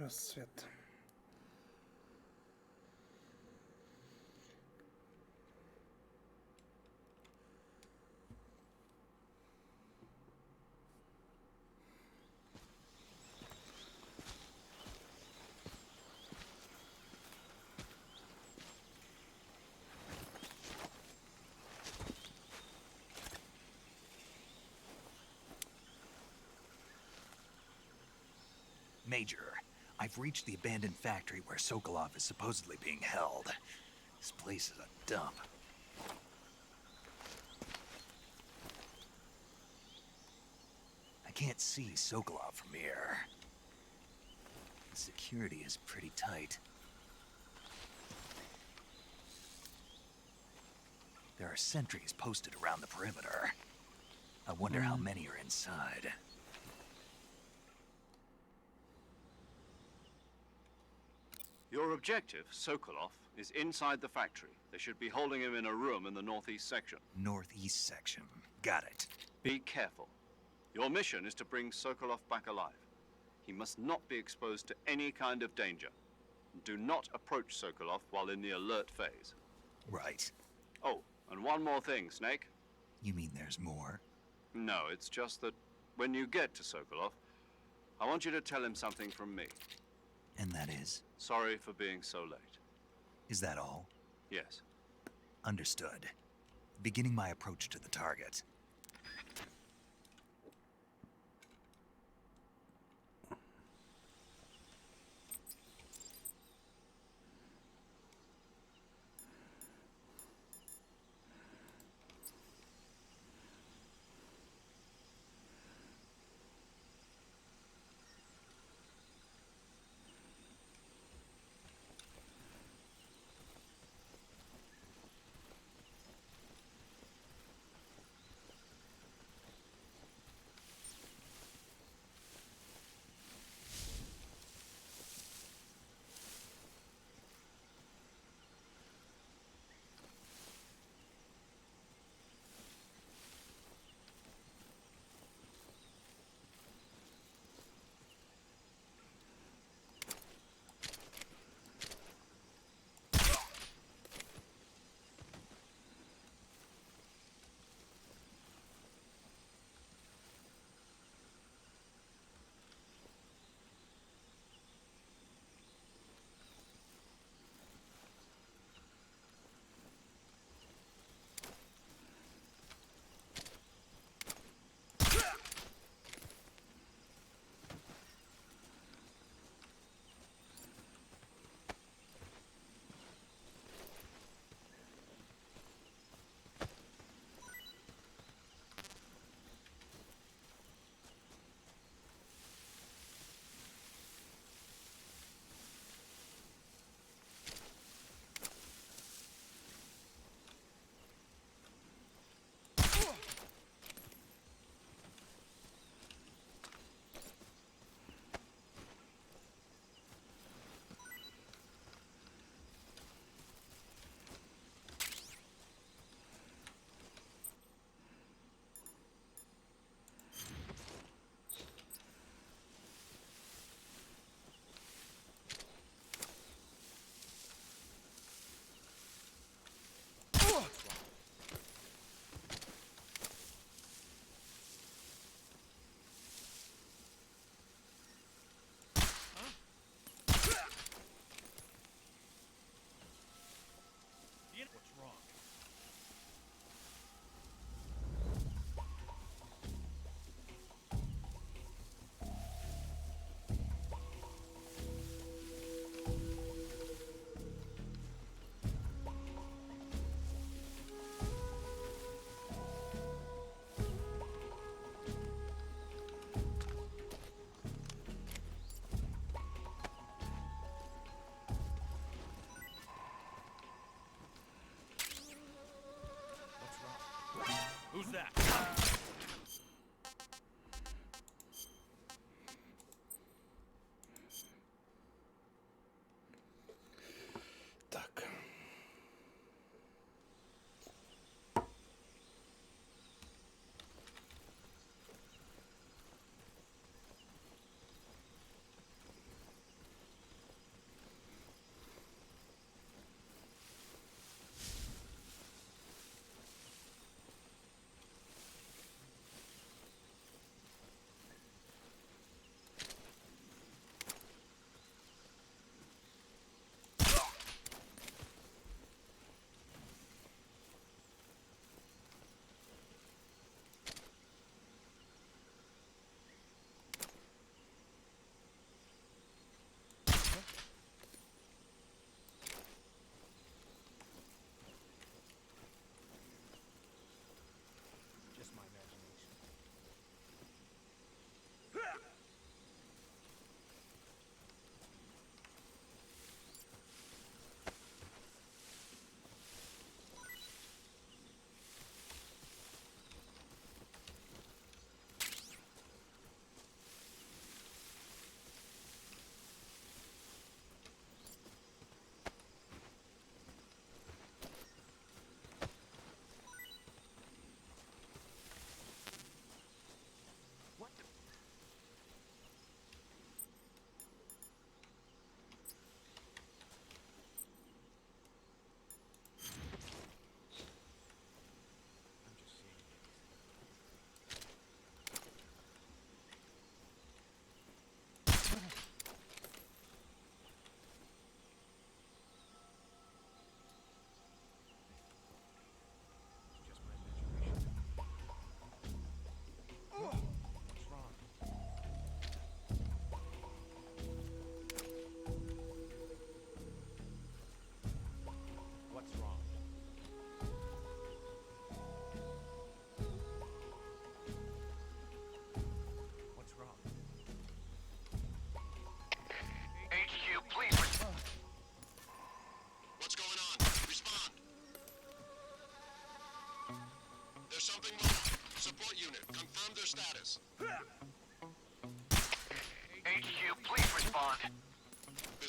Рассвет. Major, I've reached the abandoned factory where Sokolov is supposedly being held. This place is a dump. I can't see Sokolov from here. The security is pretty tight. There are sentries posted around the perimeter. I wonder how many are inside. Your objective, Sokolov, is inside the factory. They should be holding him in a room in the northeast section. Northeast section. Got it. Be careful. Your mission is to bring Sokolov back alive. He must not be exposed to any kind of danger. Do not approach Sokolov while in the alert phase. Right. Oh, and one more thing, Snake. You mean there's more? No, it's just that when you get to Sokolov, I want you to tell him something from me. And that is? Sorry for being so late. Is that all? Yes. Understood. Beginning my approach to the target.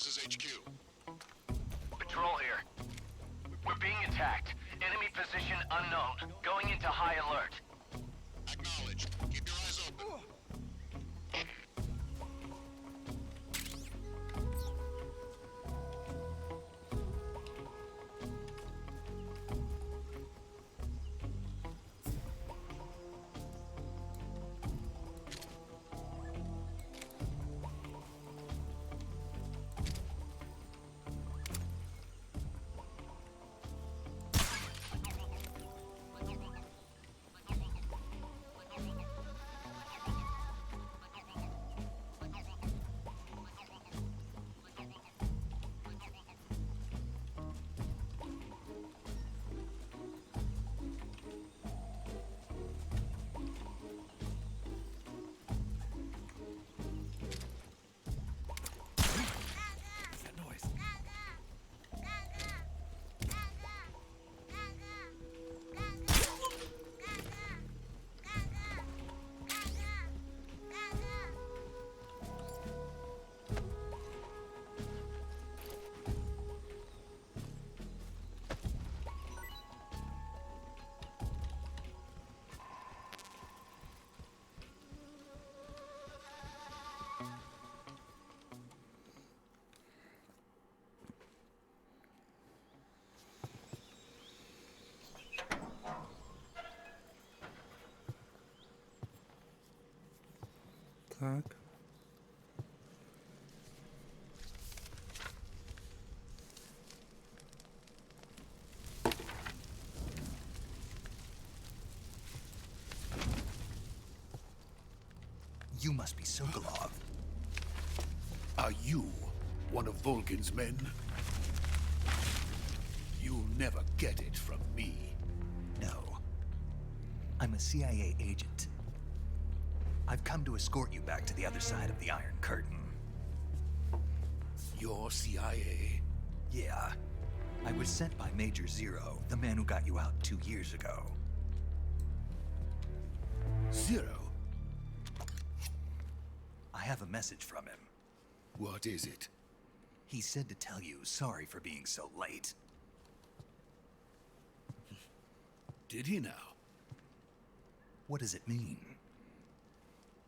This is HQ. Patrol here. We're being attacked. Enemy position unknown. Going into high alert. Acknowledged. Keep your eyes open. Так. You must be Sokolov. Are you one of Volgin's men? You'll never get it from me. No. I'm a CIA agent. I've come to escort you back to the other side of the Iron Curtain. You're CIA? Yeah. I was sent by Major Zero, the man who got you out 2 years ago. Zero? I have a message from him. What is it? He said to tell you sorry for being so late. Did he now? What does it mean?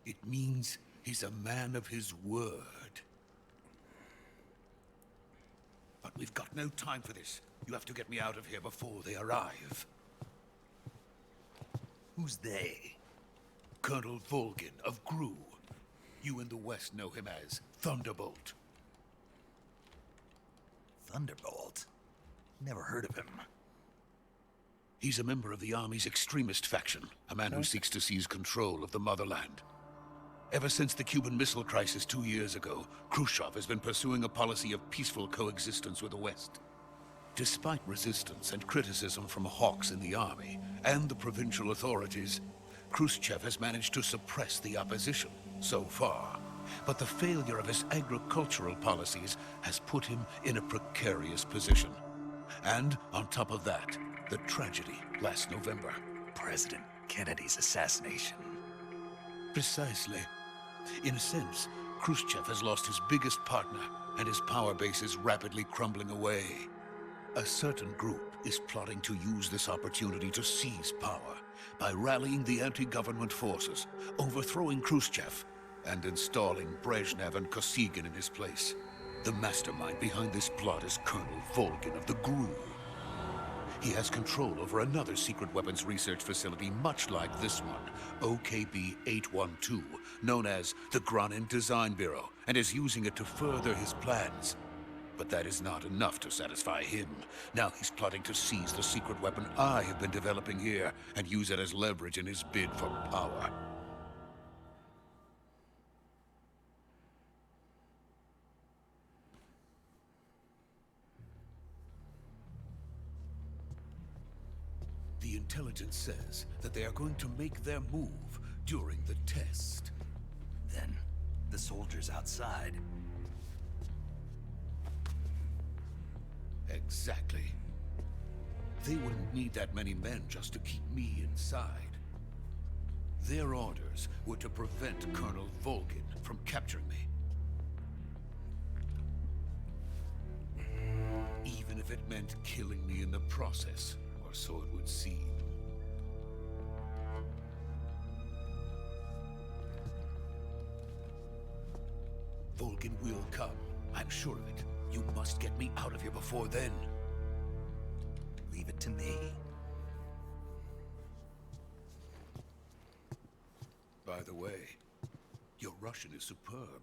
It means he's a man of his word. But we've got no time for this. You have to get me out of here before they arrive. Who's they? Colonel Volgin of GRU. You in the West know him as Thunderbolt. Thunderbolt? Never heard of him. He's a member of the Army's extremist faction, a man who seeks to seize control of the motherland. Ever since the Cuban Missile Crisis 2 years ago, Khrushchev has been pursuing a policy of peaceful coexistence with the West. Despite resistance and criticism from hawks in the army and the provincial authorities, Khrushchev has managed to suppress the opposition so far. But the failure of his agricultural policies has put him in a precarious position. And on top of that, the tragedy last November. President Kennedy's assassination. Precisely. In a sense, Khrushchev has lost his biggest partner, and his power base is rapidly crumbling away. A certain group is plotting to use this opportunity to seize power by rallying the anti-government forces, overthrowing Khrushchev, and installing Brezhnev and Kosygin in his place. The mastermind behind this plot is Colonel Volgin of the GRU. He has control over another secret weapons research facility much like this one, OKB-812, known as the Granin Design Bureau, and is using it to further his plans. But that is not enough to satisfy him. Now he's plotting to seize the secret weapon I have been developing here and use it as leverage in his bid for power. The intelligence says that they are going to make their move during the test. Then, the soldiers outside. Exactly. They wouldn't need that many men just to keep me inside. Their orders were to prevent Colonel Volgin from capturing me. it meant killing me in the process, or so it would seem. Vulcan will come. I'm sure of it. You must get me out of here before then. Leave it to me. By the way, your Russian is superb.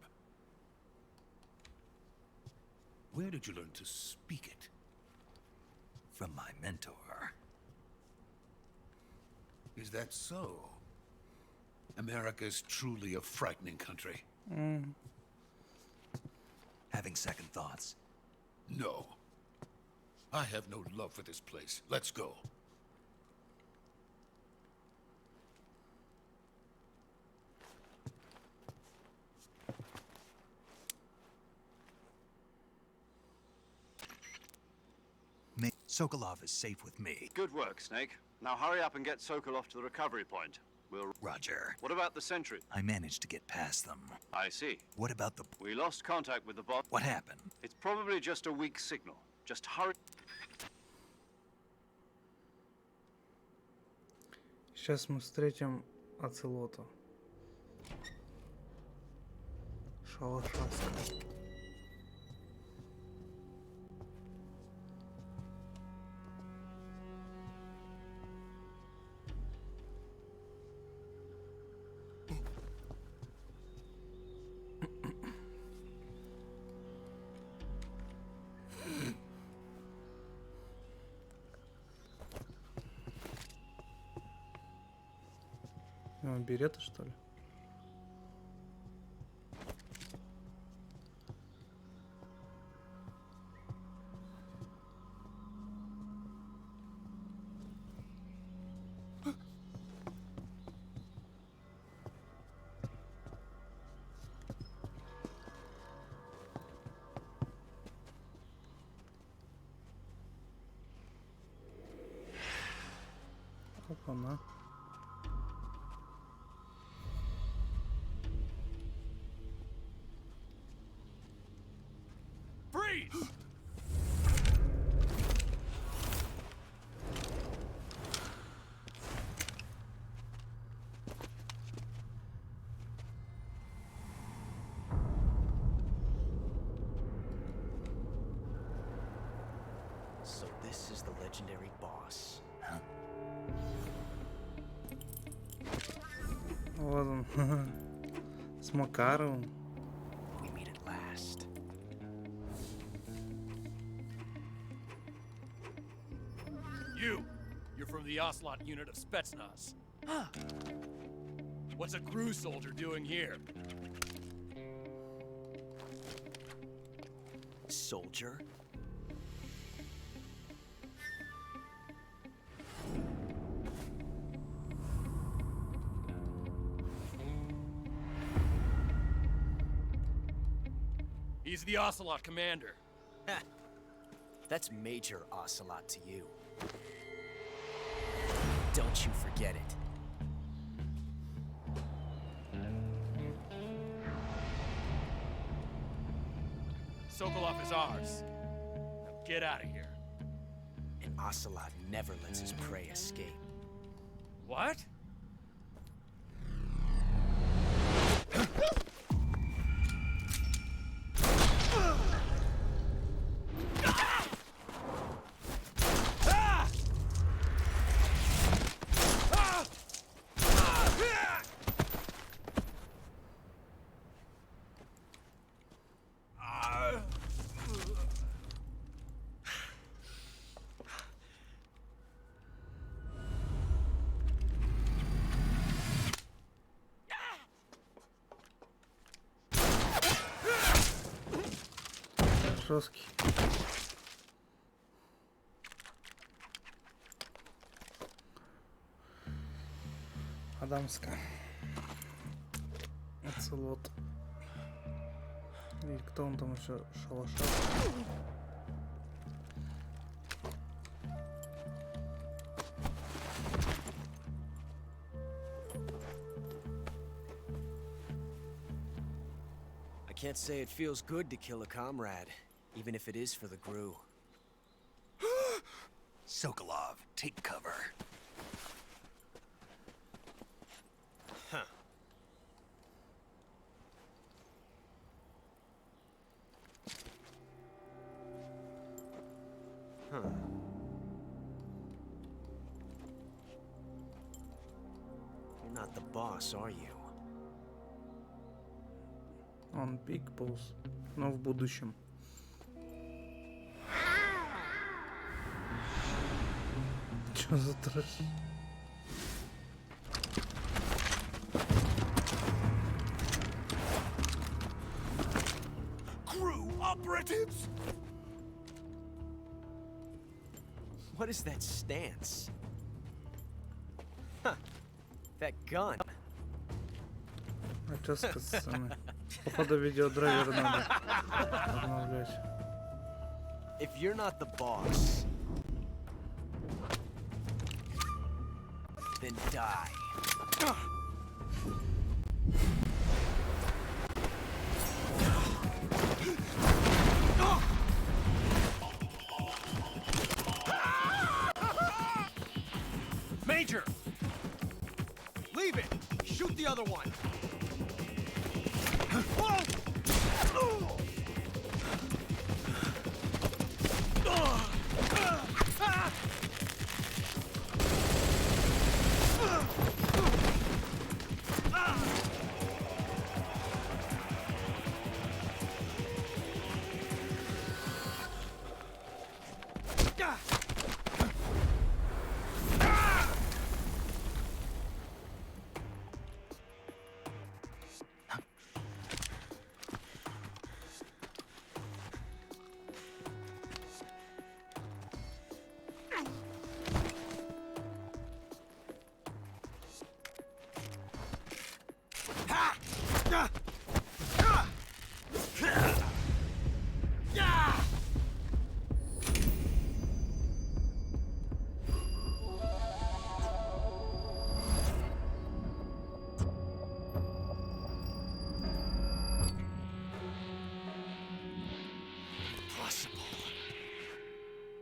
Where did you learn to speak it? From my mentor. Is that so? America's truly a frightening country. Having second thoughts? No. I have no love for this place. Let's go. Sokolov is safe with me. Good work, Snake. Now hurry up and get Sokolov to the recovery point. We'll... Roger. What about the sentry? I managed to get past them. I see. What about the... We lost contact with the bot. What happened? It's probably just a weak signal. Just hurry... Сейчас мы встретим оцелота. Шалашаска. Береты, что ли? Опа-на. So this is the legendary boss. Вот он. С Макаровым. We meet at last. You're from the Ocelot unit of Spetsnaz. What's a GRU soldier doing here? Soldier? He's the Ocelot commander. That's Major Ocelot to you. Don't you forget it. Sokolov is ours. Now get out of here. And Ocelot never lets his prey escape. What? Жесткий. Адамска. Оцелот. Или кто он там еще? Шалаша. I can't say it feels good to kill a comrade, even if it is for the GRU. Sokolov, take cover. Huh. Huh. You're not the boss, are you? Он Big Boss, но в будущем. Чё за трэш? Crew operatives! What is that stance? Huh. That gun. А чё с катсцены? Походу видеодрайвер надо обновлять. If you're not the boss, then die. Major! Leave it! Shoot the other one!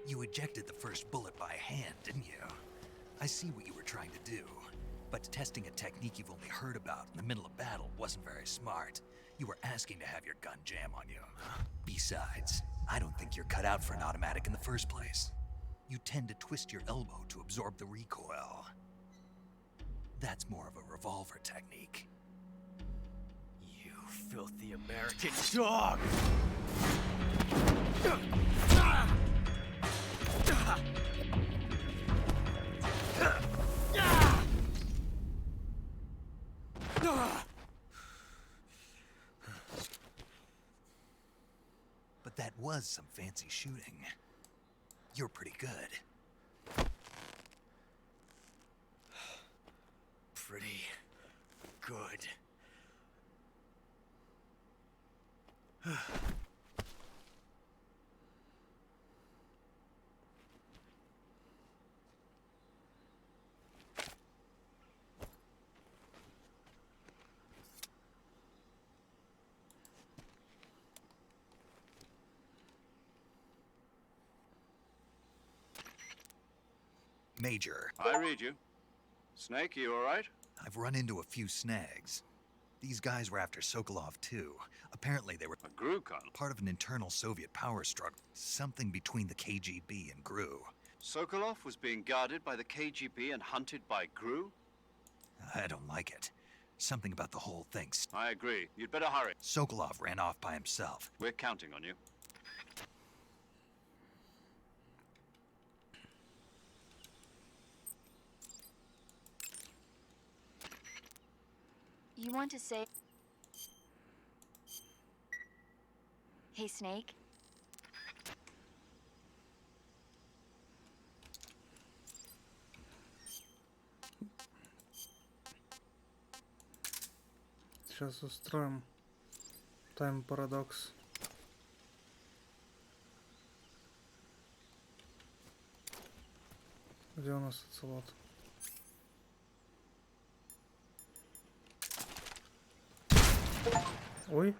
You ejected the first bullet by hand, didn't you? I see what you were trying to do. But testing a technique you've only heard about in the middle of battle wasn't very smart. You were asking to have your gun jam on you. Besides, I don't think you're cut out for an automatic in the first place. You tend to twist your elbow to absorb the recoil. That's more of a revolver technique. You filthy American dog! But that was some fancy shooting. You're pretty good. Pretty good. Major, I read you. Snake, you all right? I've run into a few snags. These guys were after Sokolov too. Apparently they were A GRU con. part of an internal Soviet power struggle. Something between the KGB and GRU. Sokolov was being guarded by the KGB and hunted by GRU? I don't like it. Something about the whole thing. I agree. You'd better hurry. Sokolov ran off by himself. We're counting on you. You want to say... Hey, Snake? Сейчас устроим тайм-парадокс. Где у нас оцелот? Ой.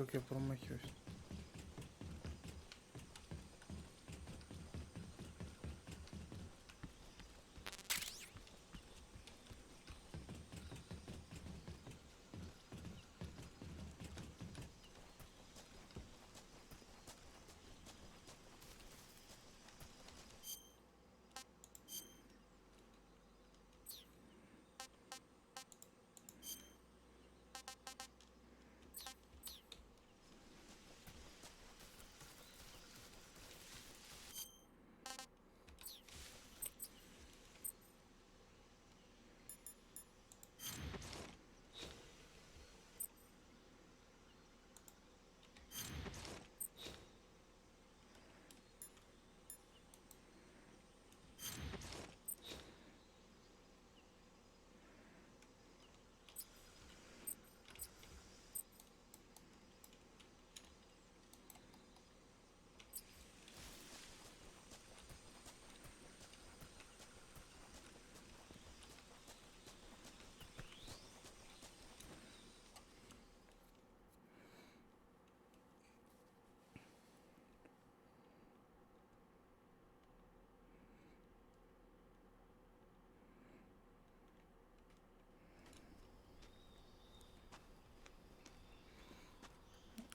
Как я промахиваюсь?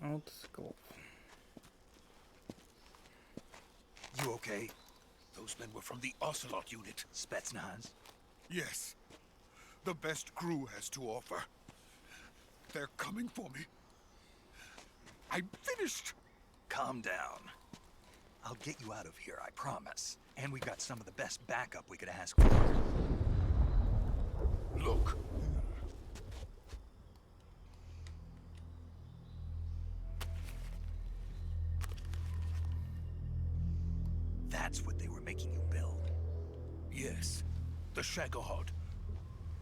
Мотоциклов. You okay? Those men were from the Ocelot unit. Spetsnaz? Yes. The best crew has to offer. They're coming for me. I'm finished. Calm down. I'll get you out of here, I promise. And we got some of the best backup we could ask for. Look. That's what they were making you build. Yes. The Shagohod.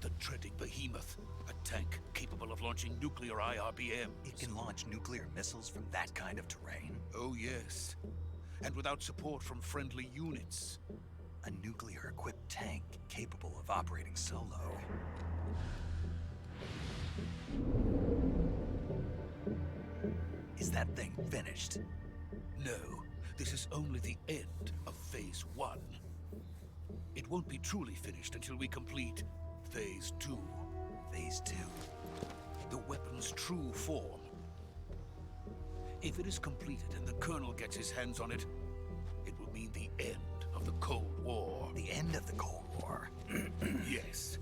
The treading behemoth. A tank capable of launching nuclear IRBMs. It can launch nuclear missiles from that kind of terrain? Oh, yes. And without support from friendly units. A nuclear-equipped tank capable of operating solo. Is that thing finished? No. This is only the end of Phase 1. It won't be truly finished until we complete Phase 2. Phase 2? The weapon's true form. If it is completed and the Colonel gets his hands on it, it will mean the end of the Cold War. The end of the Cold War? Yes.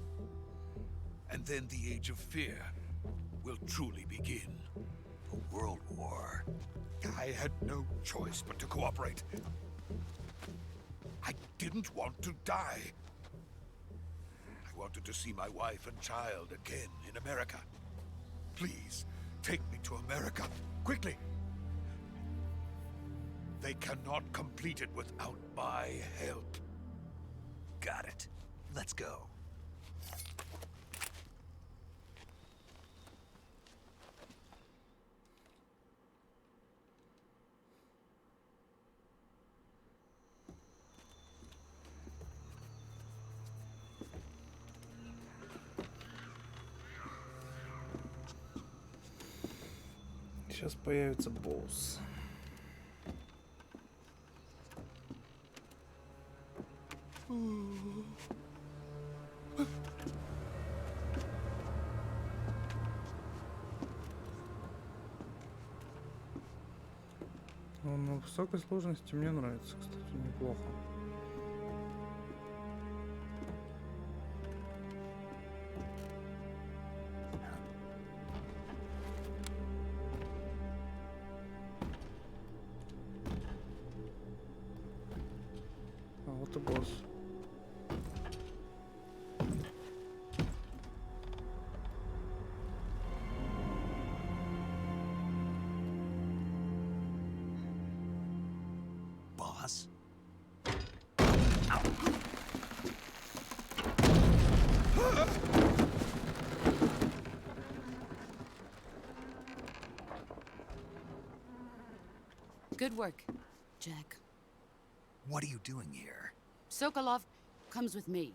And then the Age of Fear will truly begin. A world war? I had no choice but to cooperate. I didn't want to die. I wanted to see my wife and child again in America. Please, take me to America, quickly. They cannot complete it without my help. Got it. Let's go. Сейчас появится босс. Он на высокой сложности мне нравится, кстати, неплохо. А вот и босс. Boss? Good work, Jack. What are you doing here? Sokolov comes with me.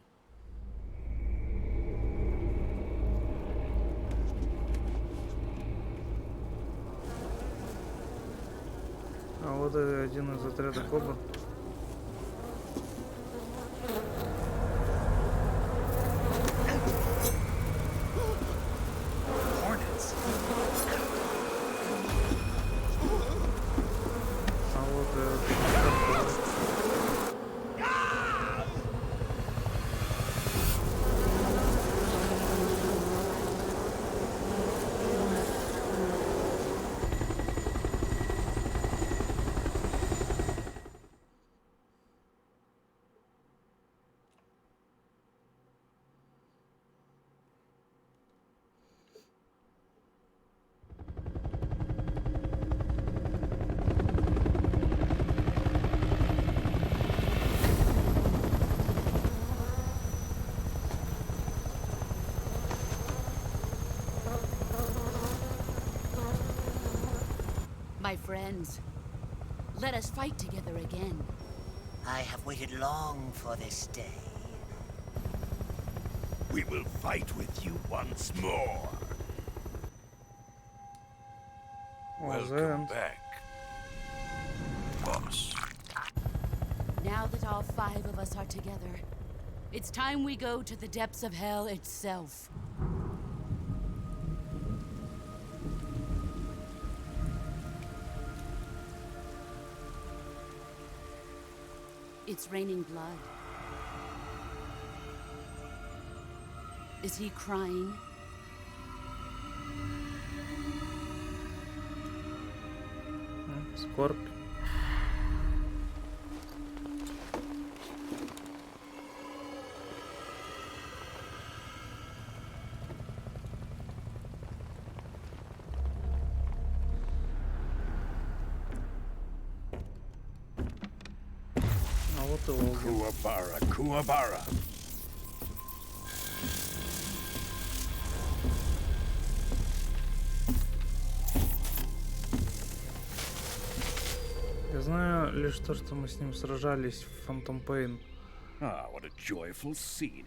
вот и один из отряда Кобр. А вот My friends, let us fight together again. I have waited long for this day. We will fight with you once more. Welcome back, boss. Now that all 5 of us are together, it's time we go to the depths of hell itself. It's raining blood. Is he crying? Скорбь. А вот и Логин. Kuwabara, Kuwabara. Я знаю лишь то, что мы с ним сражались в Phantom Pain. Ah, what a joyful scene.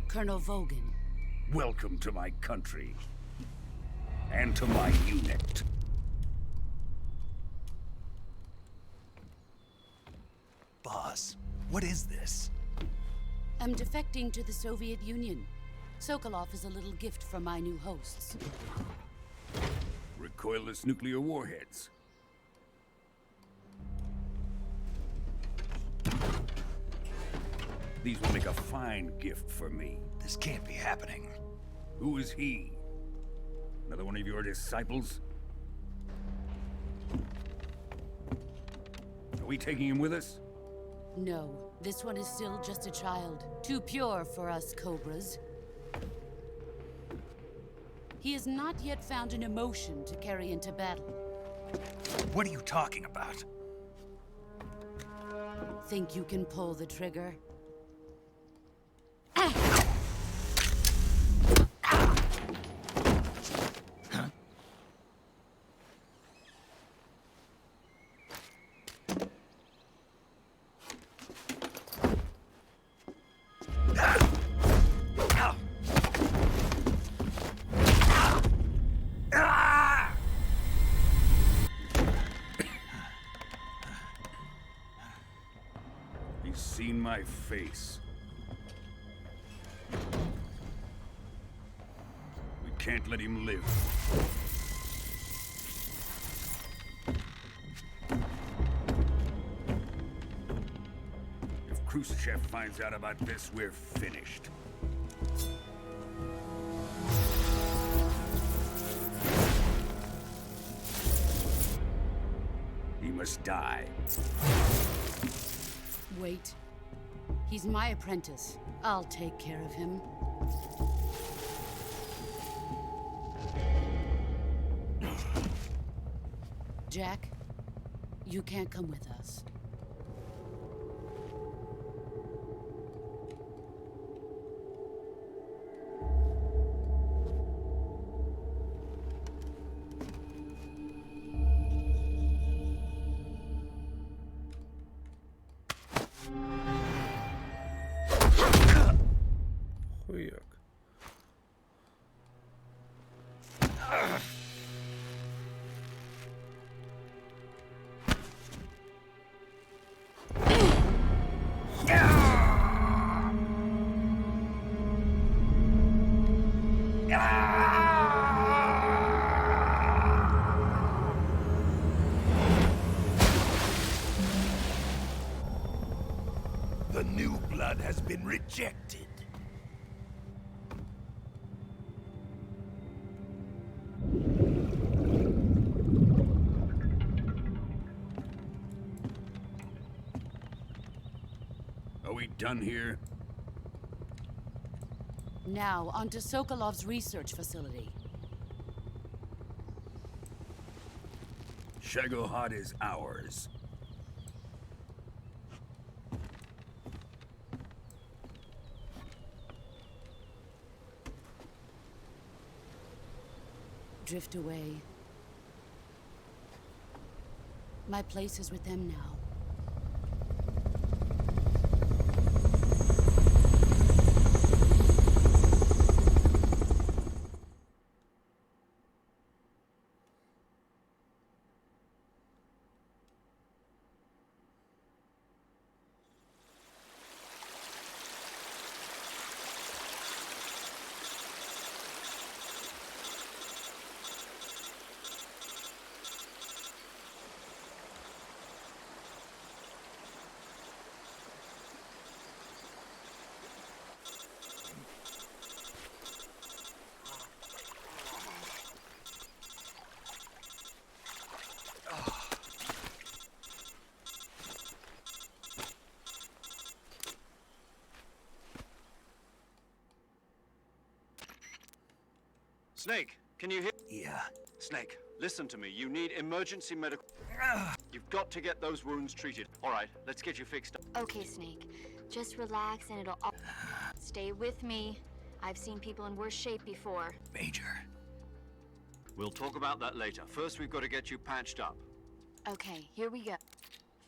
Colonel Vogan. Welcome to my country. And to my unit. Boss, what is this? I'm defecting to the Soviet Union. Sokolov is a little gift from my new hosts. Recoilless nuclear warheads. These will make a fine gift for me. This can't be happening. Who is he? Another one of your disciples? Are we taking him with us? No, this one is still just a child. Too pure for us Cobras. He has not yet found an emotion to carry into battle. What are you talking about? Think you can pull the trigger? He's seen my face. We can't let him live. If Khrushchev finds out about this, we're finished. He must die. Wait. He's my apprentice. I'll take care of him. Jack, you can't come with us. Хуяк. The new blood has been rejected. Are we done here? Now, on to Sokolov's research facility. Shagohod is ours. Drift away. My place is with them now. Snake, can you hear? Yeah. Snake, listen to me. You need emergency medical... You've got to get those wounds treated. All right, let's get you fixed up. Okay, Snake. Just relax and it'll all... Stay with me. I've seen people in worse shape before. Major. We'll talk about that later. First, we've got to get you patched up. Okay, here we go.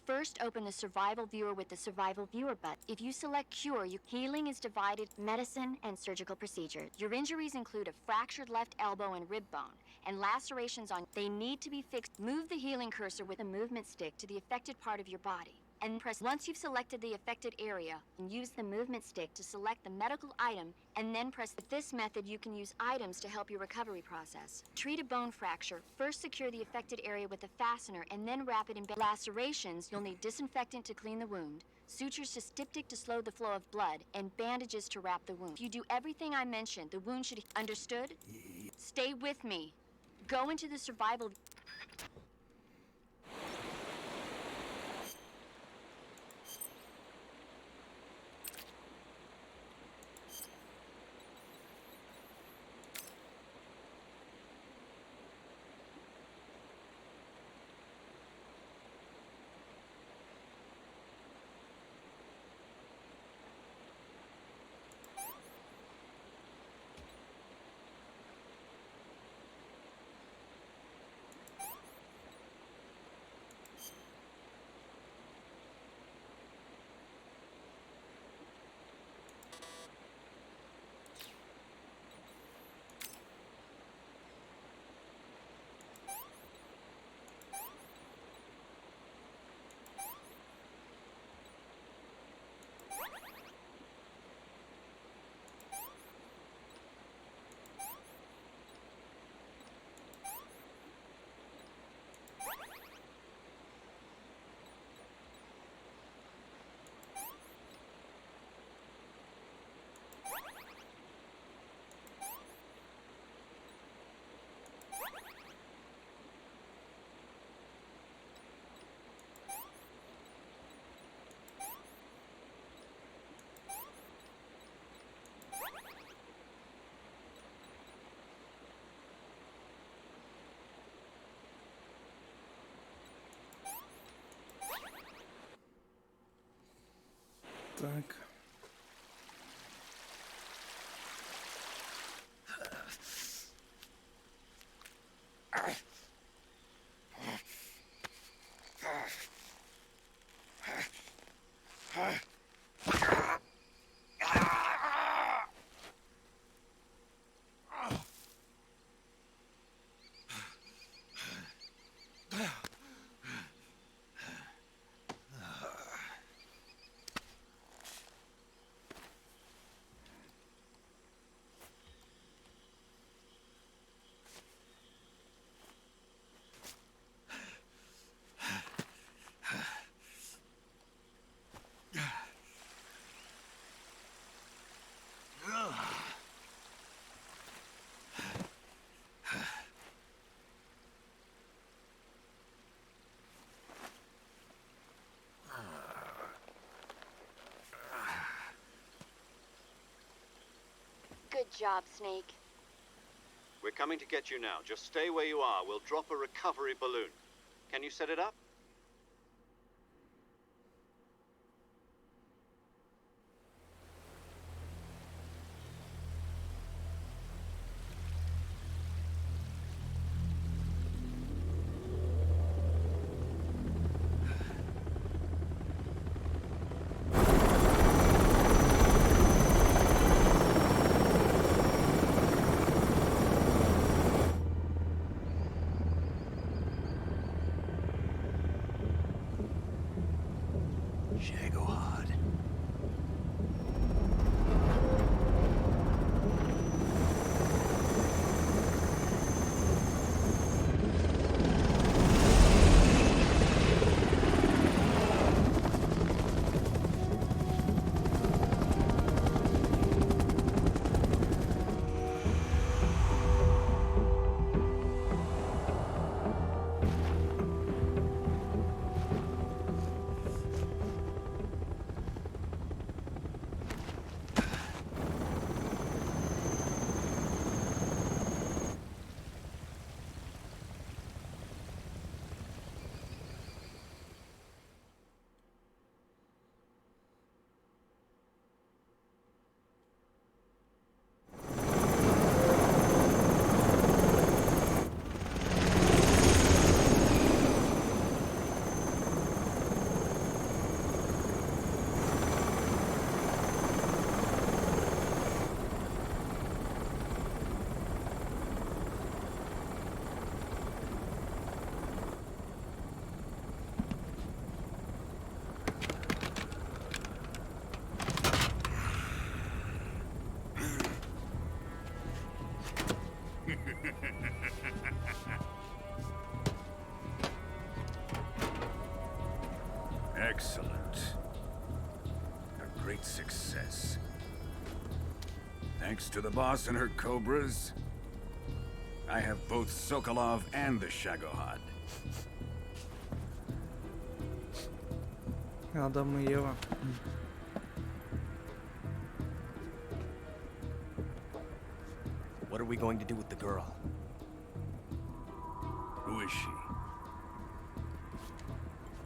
First, open the survival viewer with the survival viewer button. If you select cure, healing is divided medicine and surgical procedure. Your injuries include a fractured left elbow and rib bone, and lacerations on. They need to be fixed. Move the healing cursor with a movement stick to the affected part of your body. And press once you've selected the affected area, and use the movement stick to select the medical item, and then press. With this method, you can use items to help your recovery process. Treat a bone fracture. First secure the affected area with a fastener, and then wrap it in lacerations. You'll need disinfectant to clean the wound, sutures to styptic to slow the flow of blood, and bandages to wrap the wound. If you do everything I mentioned, the wound should... Understood? Stay with me. Go into the survival... Так. Good job, Snake. We're coming to get you now. Just stay where you are. We'll drop a recovery balloon. Can you set it up? Excellent. A great success. Thanks to the boss and her cobras, I have both Sokolov and the Shagohod. Адам и Ева. What are we going to do with the girl? Who is she?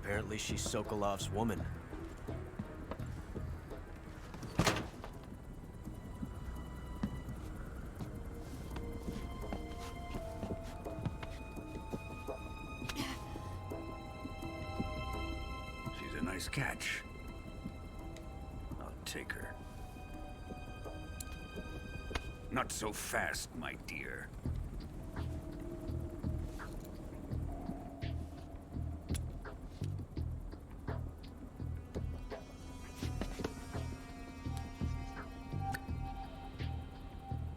Apparently she's Sokolov's woman. She's a nice catch. I'll take her. Not so fast, my dear.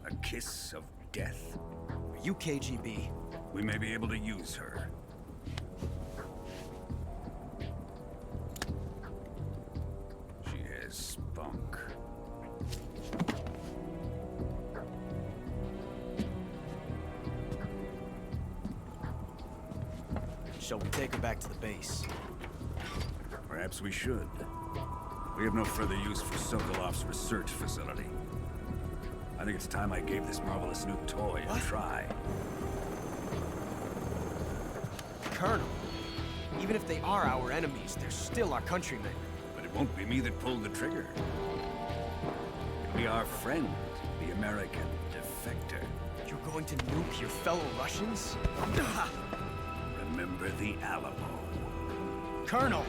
A kiss of death? Are you KGB? We may be able to use her. She has spunk. Shall we take her back to the base? Perhaps we should. We have no further use for Sokolov's research facility. I think it's time I gave this marvelous new toy a try. Colonel, even if they are our enemies, they're still our countrymen. But it won't be me that pulled the trigger. It'll be our friend, the American defector. You're going to nuke your fellow Russians? Remember the Alamo. Colonel!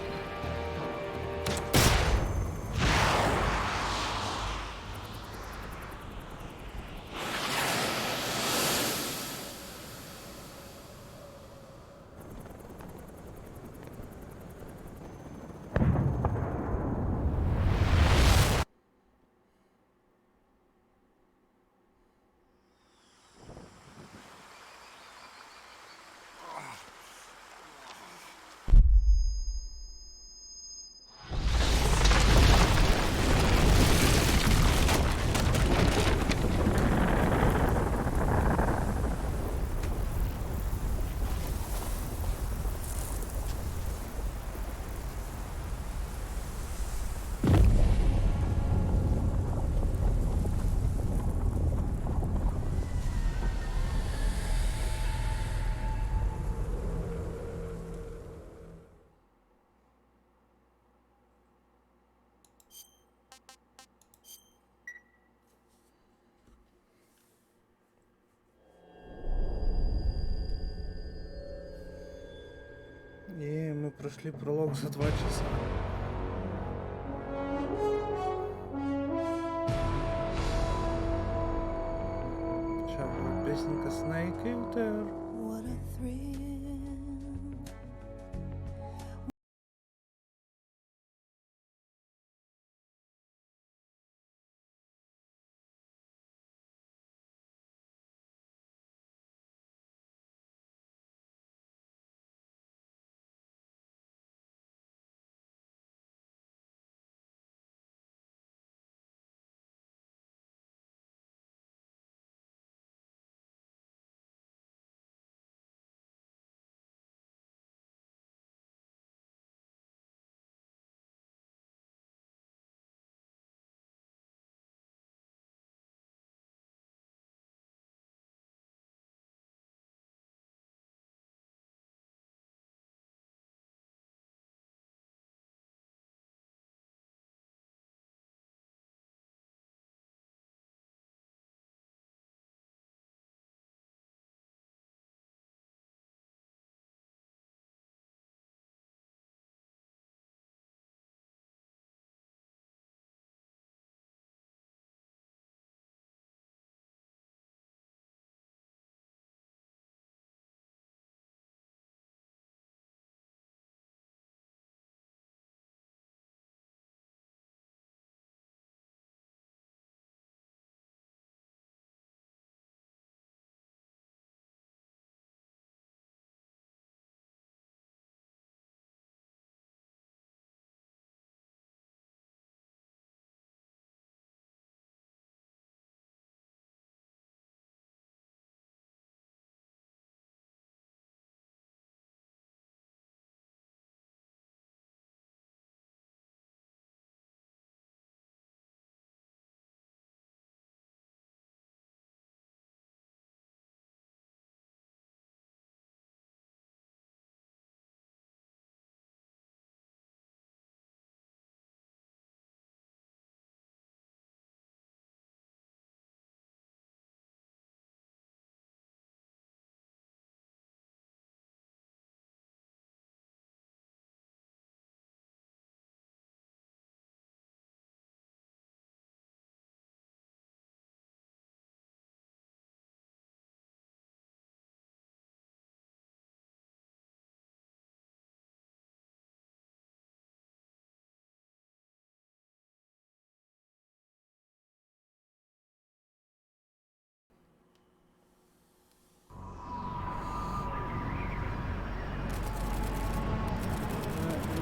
прошли пролог за 2 часа. Сейчас будет песенка Snake EATER.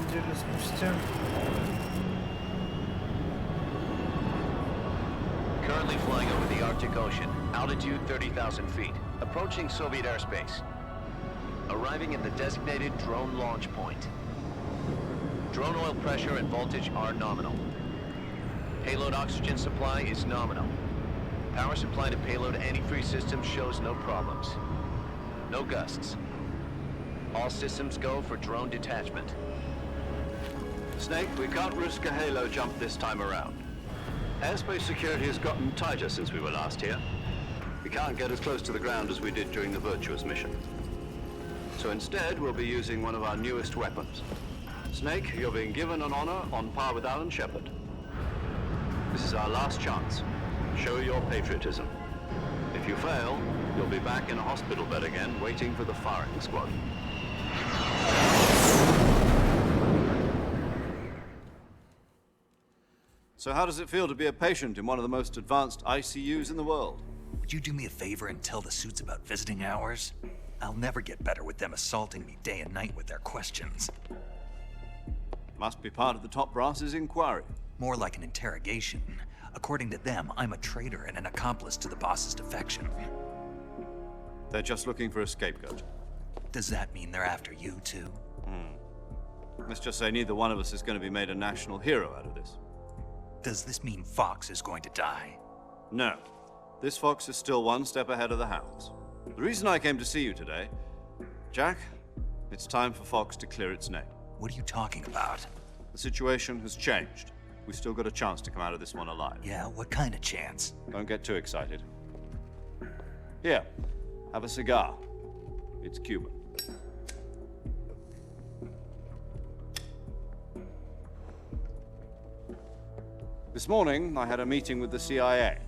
Неделю спустя. Currently flying over the Arctic Ocean, altitude 30,000 feet, approaching Soviet airspace. Arriving at the designated drone launch point. Drone oil pressure and voltage are nominal. Payload oxygen supply is nominal. Power supply to payload antifreeze system shows no problems. No gusts. All systems go for drone detachment. Snake, we can't risk a halo jump this time around. Airspace security has gotten tighter since we were last here. We can't get as close to the ground as we did during the Virtuous mission. So instead, we'll be using one of our newest weapons. Snake, you're being given an honor on par with Alan Shepard. This is our last chance. Show your patriotism. If you fail, you'll be back in a hospital bed again, waiting for the firing squad. So how does it feel to be a patient in one of the most advanced ICUs in the world? Would you do me a favor and tell the suits about visiting hours? I'll never get better with them assaulting me day and night with their questions. Must be part of the top brass's inquiry. More like an interrogation. According to them, I'm a traitor and an accomplice to the boss's defection. They're just looking for a scapegoat. Does that mean they're after you, too? Let's just say neither one of us is going to be made a national hero out of this. Does this mean Fox is going to die? No. This Fox is still one step ahead of the Hounds. The reason I came to see you today, Jack, it's time for Fox to clear its name. What are you talking about? The situation has changed. We've still got a chance to come out of this one alive. Yeah, what kind of chance? Don't get too excited. Here, have a cigar. It's Cuban. This morning, I had a meeting with the CIA.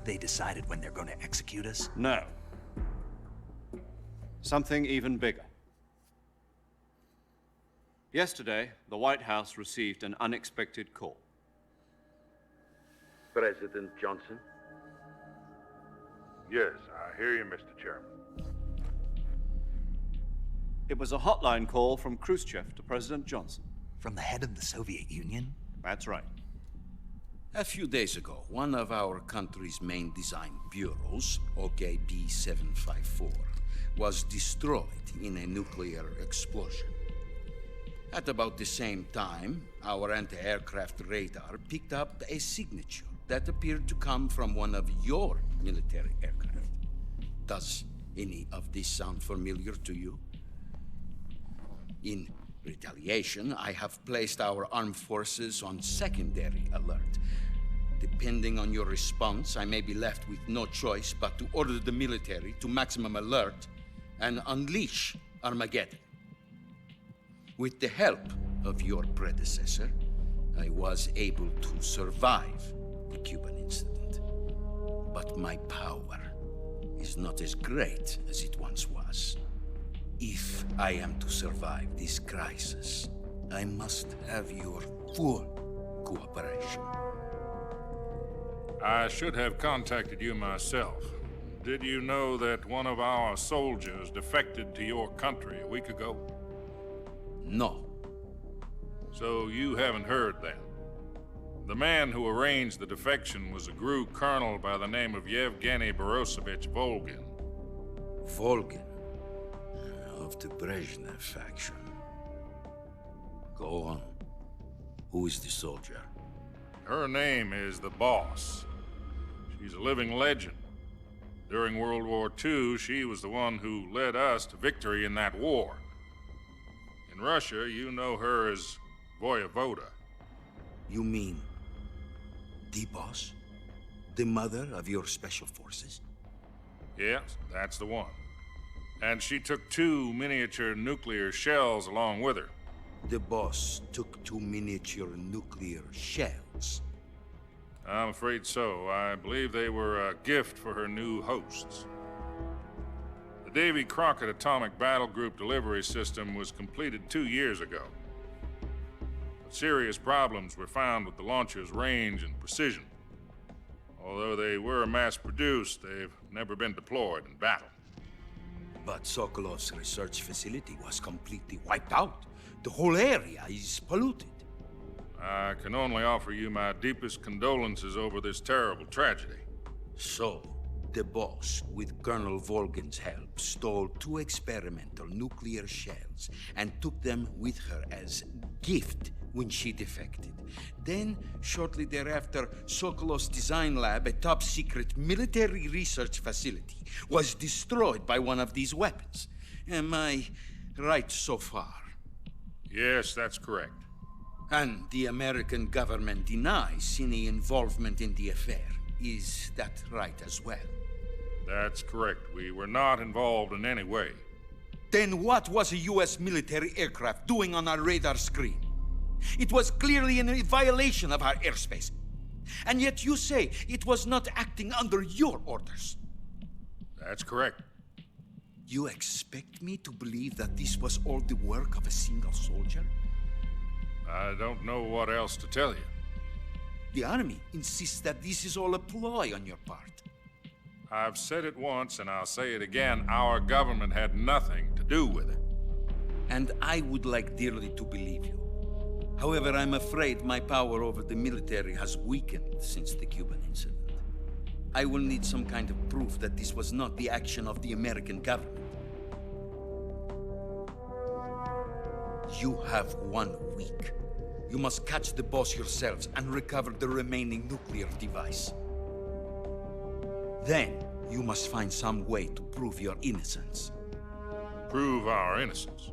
They decided when they're going to execute us? No. Something even bigger. Yesterday, the White House received an unexpected call. President Johnson? Yes, I hear you, Mr. Chairman. It was a hotline call from Khrushchev to President Johnson. From the head of the Soviet Union? That's right. A few days ago, one of our country's main design bureaus, OKB 754, was destroyed in a nuclear explosion. At about the same time, our anti-aircraft radar picked up a signature that appeared to come from one of your military aircraft. Does any of this sound familiar to you? In retaliation, I have placed our armed forces on secondary alert. Depending on your response, I may be left with no choice but to order the military to maximum alert and unleash Armageddon. With the help of your predecessor, I was able to survive the Cuban incident. But my power is not as great as it once was. If I am to survive this crisis, I must have your full cooperation. I should have contacted you myself. Did you know that one of our soldiers defected to your country a week ago? No. So you haven't heard then? The man who arranged the defection was a GRU colonel by the name of Yevgeny Borosovich Volgin. Volgin? Of the Brezhnev faction. Go on. Who is the soldier? Her name is the Boss. She's a living legend. During World War II, she was the one who led us to victory in that war. In Russia, you know her as Voyevoda. You mean the Boss? The mother of your special forces? Yes, that's the one. And she took 2 miniature nuclear shells along with her. The Boss took 2 miniature nuclear shells? I'm afraid so. I believe they were a gift for her new hosts. The Davy Crockett Atomic Battle Group delivery system was completed 2 years ago. But serious problems were found with the launcher's range and precision. Although they were mass-produced, they've never been deployed in battle. But Sokolov's research facility was completely wiped out. The whole area is polluted. I can only offer you my deepest condolences over this terrible tragedy. So, the Boss, with Colonel Volgin's help, stole 2 experimental nuclear shells and took them with her as gift when she defected. Then, shortly thereafter, Sokolov's design lab, a top-secret military research facility, was destroyed by one of these weapons. Am I right so far? Yes, that's correct. And the American government denies any involvement in the affair. Is that right as well? That's correct. We were not involved in any way. Then what was a U.S. military aircraft doing on our radar screen? It was clearly in violation of our airspace. And yet you say it was not acting under your orders. That's correct. You expect me to believe that this was all the work of a single soldier? I don't know what else to tell you. The Army insists that this is all a ploy on your part. I've said it once and I'll say it again. Our government had nothing to do with it. And I would like dearly to believe you. However, I'm afraid my power over the military has weakened since the Cuban incident. I will need some kind of proof that this was not the action of the American government. You have 1 week. You must catch the Boss yourselves and recover the remaining nuclear device. Then, you must find some way to prove your innocence. Prove our innocence?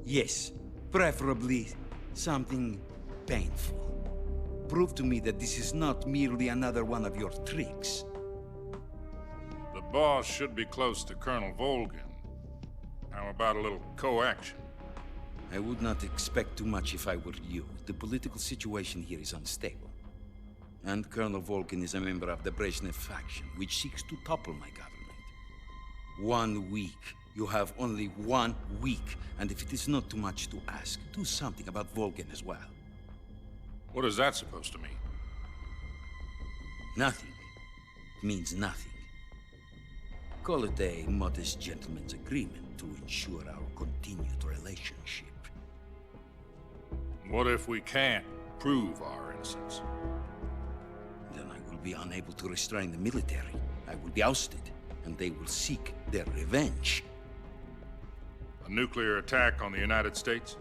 Yes, preferably something painful. Prove to me that this is not merely another one of your tricks. The Boss should be close to Colonel Volgin. How about a little co-action? I would not expect too much if I were you. The political situation here is unstable. And Colonel Volkin is a member of the Brezhnev faction, which seeks to topple my government. 1 week. You have only 1 week, and if it is not too much to ask, do something about Volkin as well. What is that supposed to mean? Nothing. It means nothing. Call it a modest gentleman's agreement to ensure our continued relationship. What if we can't prove our innocence? Then I will be unable to restrain the military. I will be ousted, and they will seek their revenge. A nuclear attack on the United States?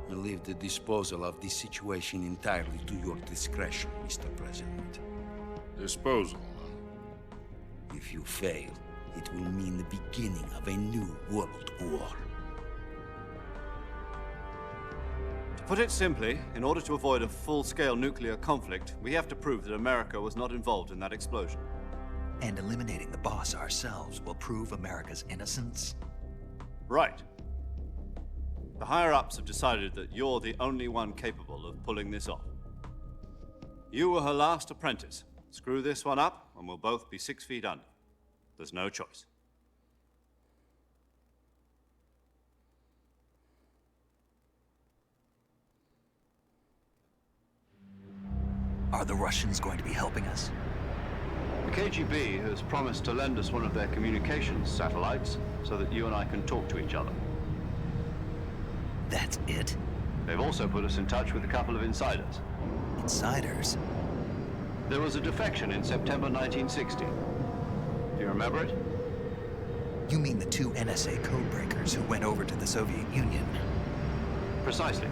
I leave the disposal of this situation entirely to your discretion, Mr. President. Disposal, huh? If you fail, it will mean the beginning of a new world war. To put it simply, in order to avoid a full-scale nuclear conflict, we have to prove that America was not involved in that explosion. And eliminating the boss ourselves will prove America's innocence? Right. The higher-ups have decided that you're the only one capable of pulling this off. You were her last apprentice. Screw this one up, and we'll both be 6 feet under. There's no choice. Are the Russians going to be helping us? The KGB has promised to lend us one of their communications satellites so that you and I can talk to each other. That's it? They've also put us in touch with a couple of insiders. Insiders? There was a defection in September 1960. Do you remember it? You mean the 2 NSA codebreakers who went over to the Soviet Union? Precisely.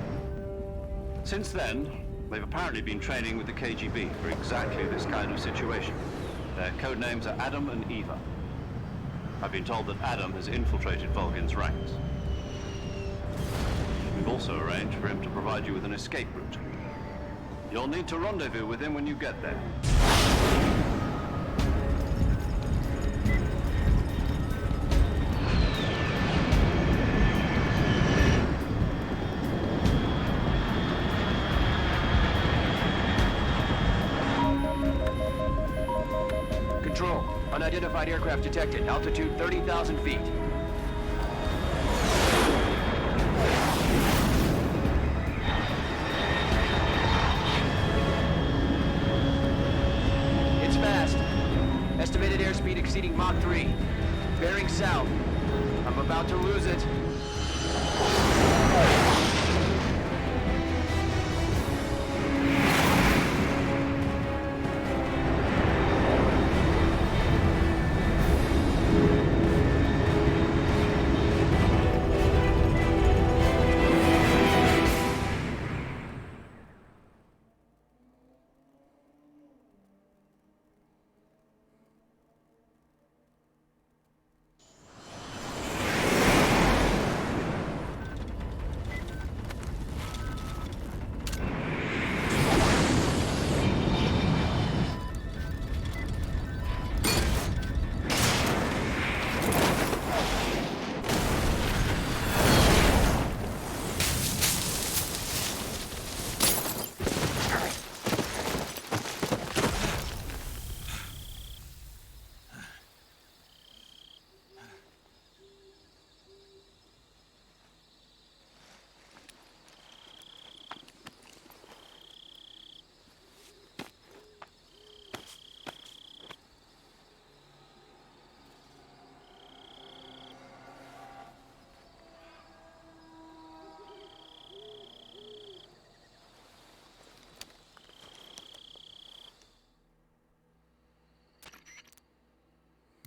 Since then, they've apparently been training with the KGB for exactly this kind of situation. Their code names are Adam and Eva. I've been told that Adam has infiltrated Volgin's ranks. We've also arranged for him to provide you with an escape route. You'll need to rendezvous with him when you get there. Control. Unidentified aircraft detected. Altitude 30,000 feet. It's fast. Estimated airspeed exceeding Mach 3. Bearing south. I'm about to lose it.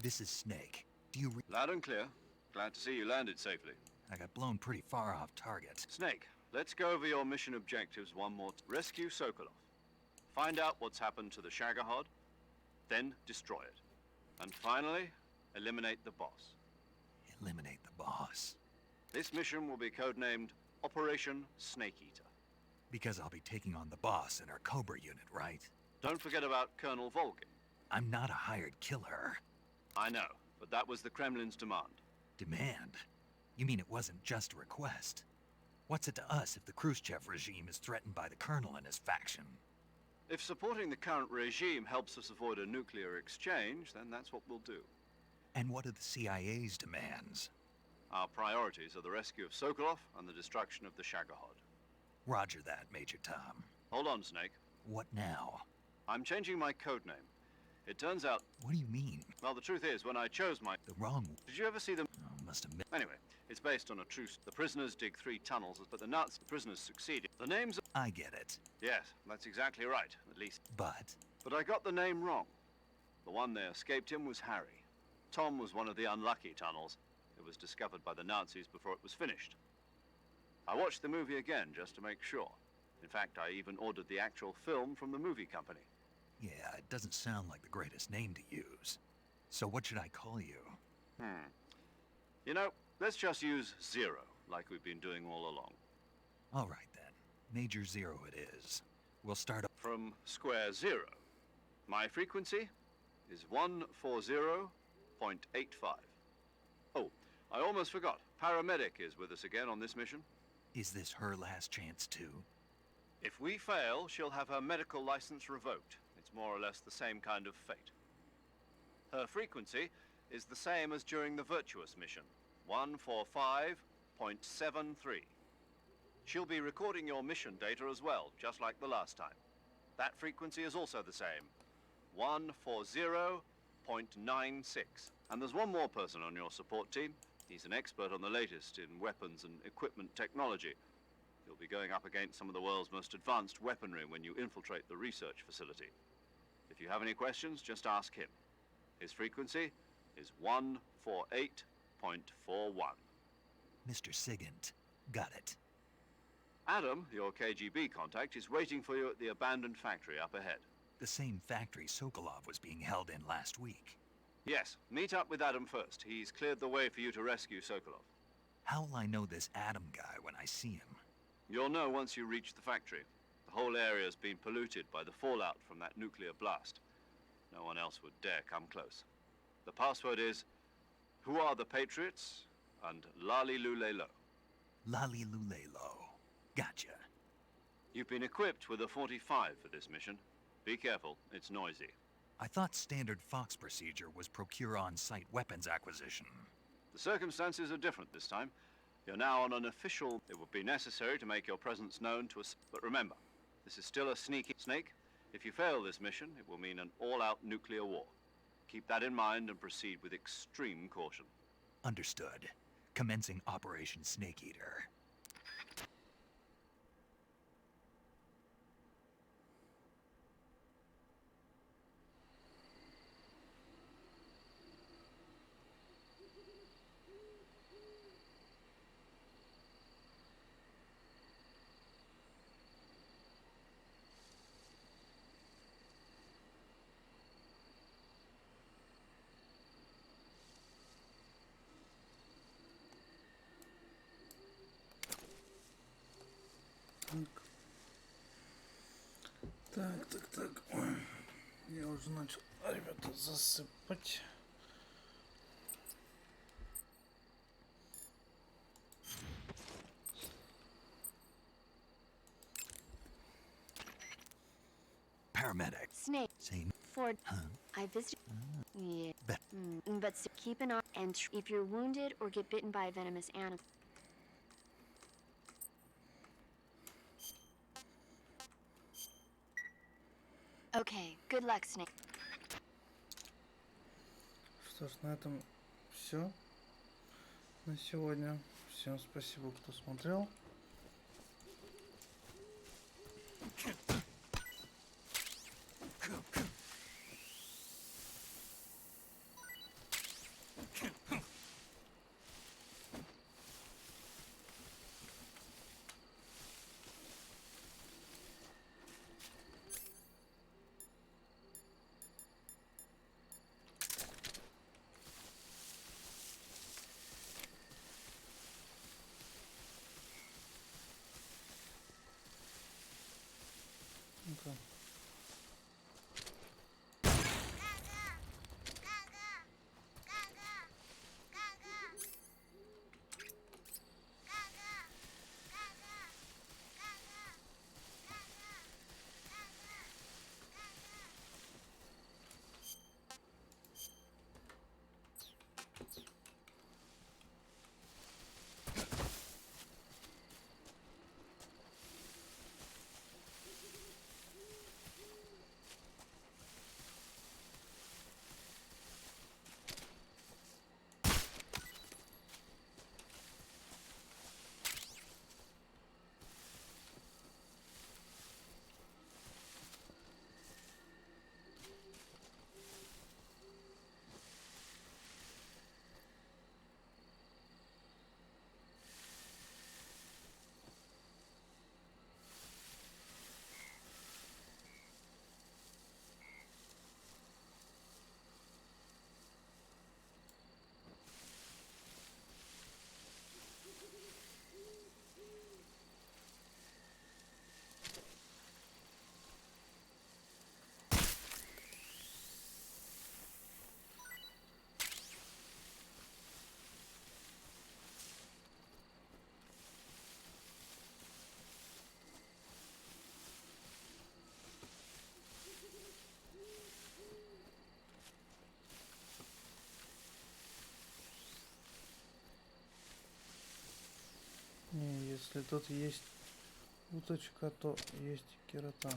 This is Snake. Do you Loud and clear. Glad to see you landed safely. I got blown pretty far off target. Snake, let's go over your mission objectives one more time. Rescue Sokolov. Find out what's happened to the Shagohod, then destroy it. And finally, eliminate the boss. Eliminate the boss? This mission will be codenamed Operation Snake Eater. Because I'll be taking on the boss in our Cobra unit, right? Don't forget about Colonel Volkin. I'm not a hired killer. I know, but that was the Kremlin's demand. Demand? You mean it wasn't just a request? What's it to us if the Khrushchev regime is threatened by the Colonel and his faction? If supporting the current regime helps us avoid a nuclear exchange, then that's what we'll do. And what are the CIA's demands? Our priorities are the rescue of Sokolov and the destruction of the Shagohod. Roger that, Major Tom. Hold on, Snake. What now? I'm changing my code name. It turns out... What do you mean? Well, the truth is, when I chose my... The wrong... Did you ever see them? Oh, must have... Anyway, it's based on a truce. The prisoners dig 3 tunnels, but the Nazi prisoners succeeded. The names... I get it. Yes, that's exactly right, at least. But I got the name wrong. The one they escaped in was Harry. Tom was one of the unlucky tunnels. It was discovered by the Nazis before it was finished. I watched the movie again just to make sure. In fact, I even ordered the actual film from the movie company. yeah, it doesn't sound like the greatest name to use. So what should I call you? You know, let's just use Zero, like we've been doing all along. All right, then. Major Zero it is. We'll start from square zero. My frequency is 140.85. Oh, I almost forgot. Paramedic is with us again on this mission. Is this her last chance, too? If we fail, she'll have her medical license revoked. It's more or less the same kind of fate. Her frequency is the same as during the Virtuous mission, 145.73. She'll be recording your mission data as well, just like the last time. That frequency is also the same, 140.96. And there's one more person on your support team. He's an expert on the latest in weapons and equipment technology. You'll be going up against some of the world's most advanced weaponry when you infiltrate the research facility. If you have any questions, just ask him. His frequency is 148.41. Mr. Sigint. Got it. Adam, your KGB contact, is waiting for you at the abandoned factory up ahead. The same factory Sokolov was being held in last week. Yes, meet up with Adam first. He's cleared the way for you to rescue Sokolov. How will I know this Adam guy when I see him? You'll know once you reach the factory. The whole area's been polluted by the fallout from that nuclear blast. No one else would dare come close. The password is, "Who are the Patriots?" and Lali Lule Lo. Lali Lule Lo. Gotcha. You've been equipped with a 45 for this mission. Be careful, it's noisy. I thought standard Fox procedure was procure on-site weapons acquisition. The circumstances are different this time. You're now on an official... It would be necessary to make your presence known to us. But remember, this is still a sneaky snake. If you fail this mission, it will mean an all-out nuclear war. Keep that in mind and proceed with extreme caution. Understood. Commencing Operation Snake Eater. Так. Ой. Я уже начал, ребята, засыпать. Paramedic. Snake. Same. Ford. Huh? I visited. Yeah. Bet. But keep an eye. And if you're wounded or get bitten by a venomous animal. Okay. Good luck, Snake. Что ж, на этом все на сегодня. Всем спасибо, кто смотрел. Если тут есть уточка, то есть и кератан.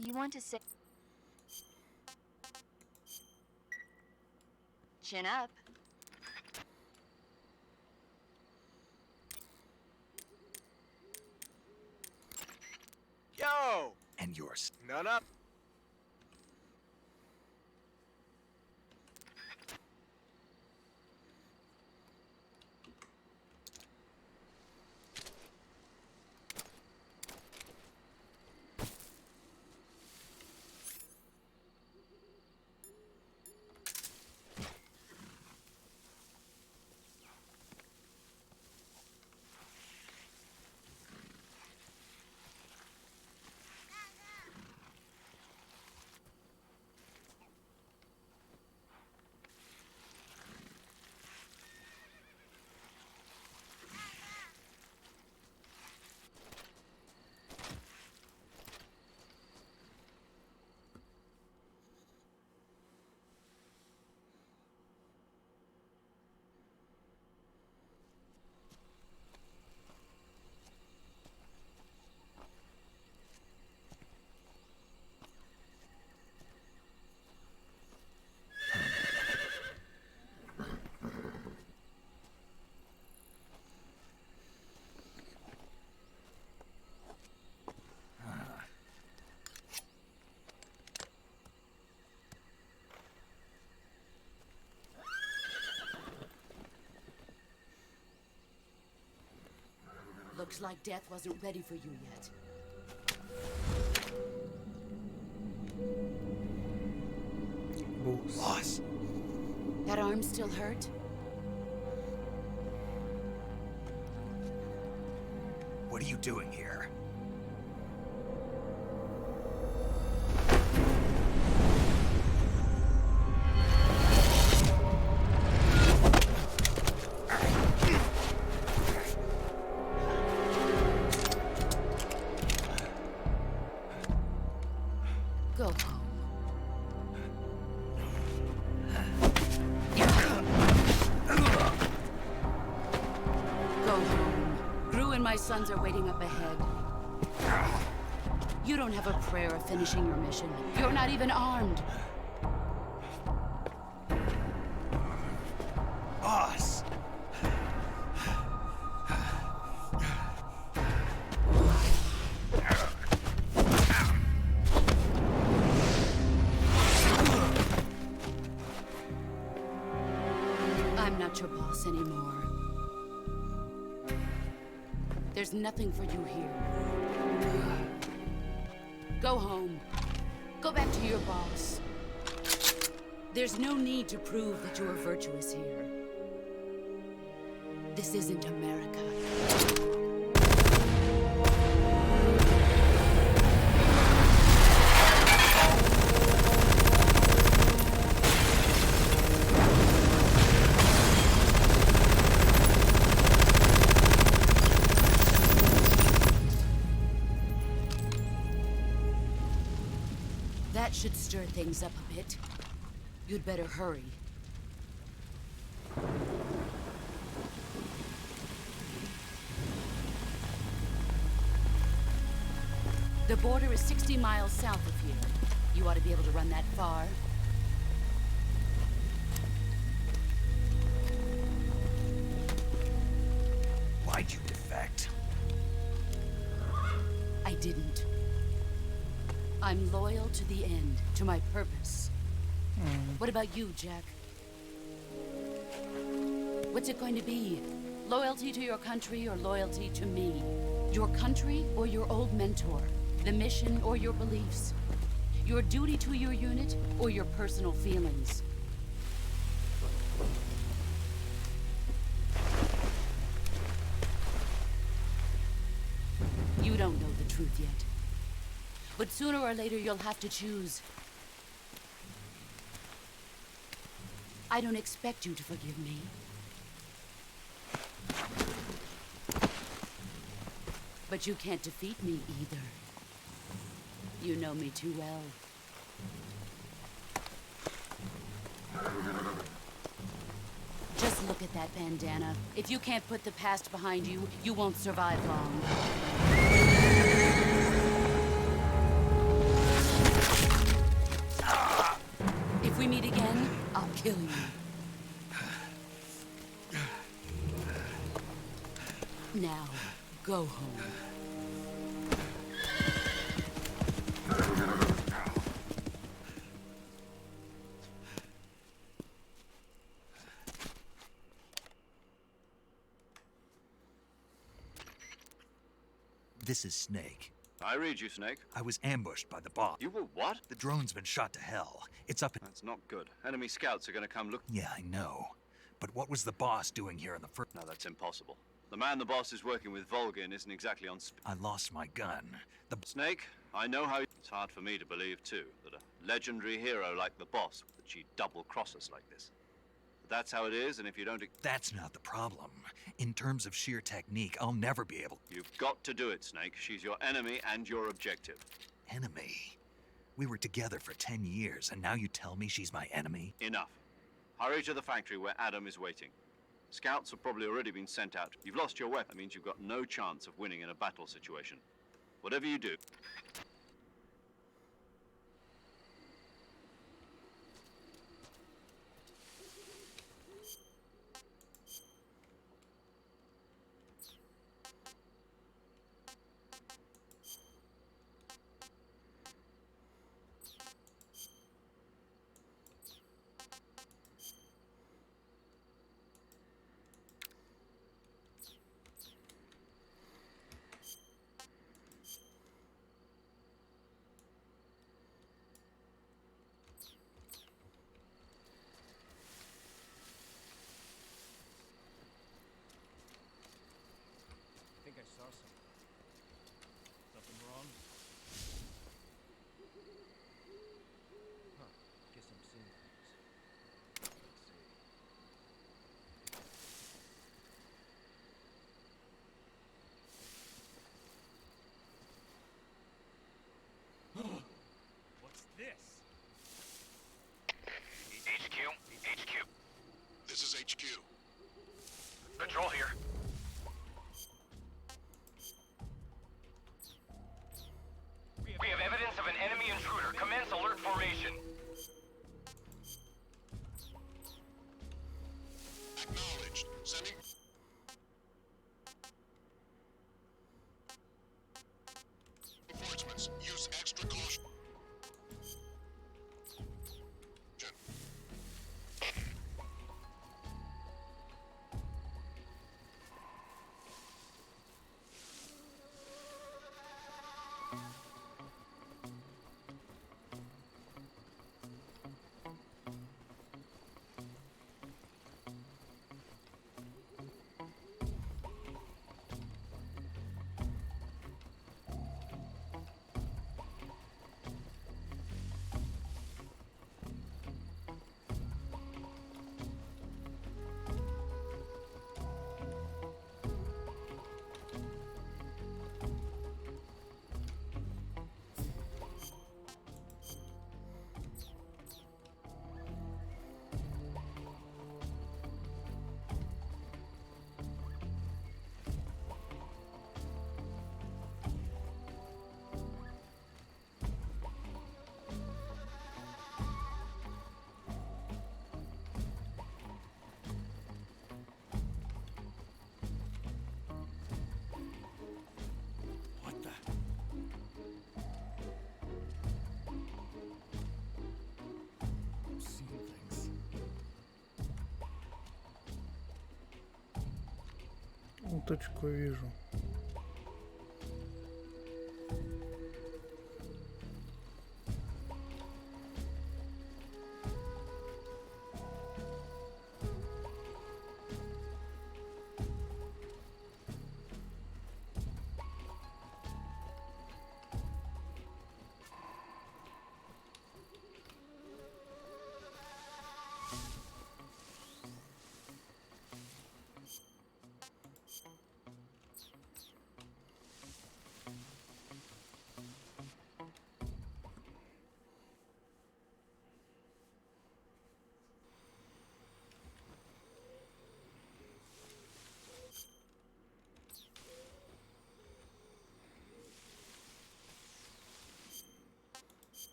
You want to say... Chin up. Yo! And yours. None up. Looks like death wasn't ready for you yet. Boss. That arm still hurt? What are you doing here? Go home. Go home. Gru and my sons are waiting up ahead. You don't have a prayer of finishing your mission. You're not even armed. Boss! I'm not your boss anymore. There's nothing for you here. Go home. Go back to your boss. There's no need to prove that you are virtuous here. This isn't America. That should stir things up a bit. You'd better hurry. The border is 60 miles south of here. You ought to be able to run that far. Why'd you defect? I didn't. I'm loyal to the end, to my purpose. What about you, Jack? What's it going to be? Loyalty to your country or loyalty to me? Your country or your old mentor? The mission or your beliefs? Your duty to your unit or your personal feelings? You don't know the truth yet. But sooner or later you'll have to choose. I don't expect you to forgive me. But you can't defeat me either. You know me too well. Just look at that bandana. If you can't put the past behind you, you won't survive long. If we meet again, I'll kill you. Now, go home. This is Snake. I read you, Snake. I was ambushed by the boss. You were what? The drone's been shot to hell. It's up in... That's not good. Enemy scouts are gonna come look... Yeah, I know. But what was the boss doing here in the first... No, that's impossible. The man the boss is working with, Volgin, isn't exactly on... I lost my gun. Snake, I know how... It's hard for me to believe, too, that a legendary hero like the boss, that she'd double-cross us like this. But that's how it is, and if you don't... That's not the problem. In terms of sheer technique, I'll never be able... You've got to do it, Snake. She's your enemy and your objective. Enemy? We were together for 10 years, and now you tell me she's my enemy? Enough. Hurry to the factory where Adam is waiting. Scouts have probably already been sent out. You've lost your weapon. That means you've got no chance of winning in a battle situation. Whatever you do... точку вижу.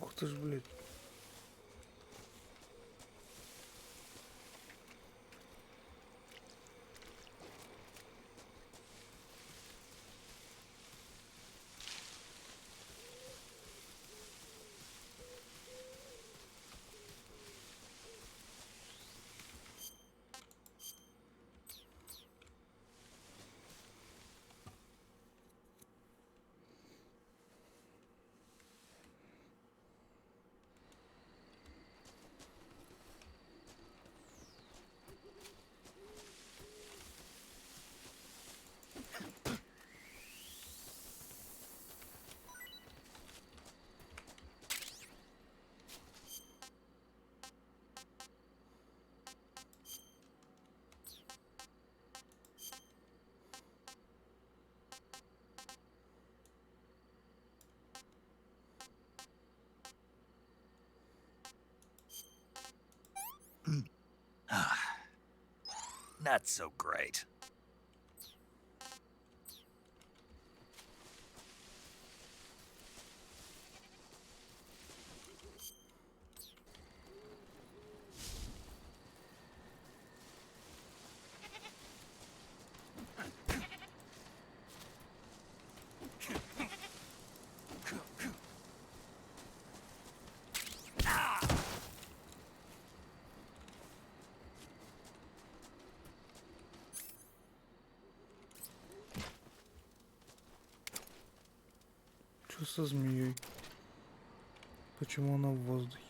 Ух ты ж, блядь. Not so great. Что со змеей? Почему она в воздухе?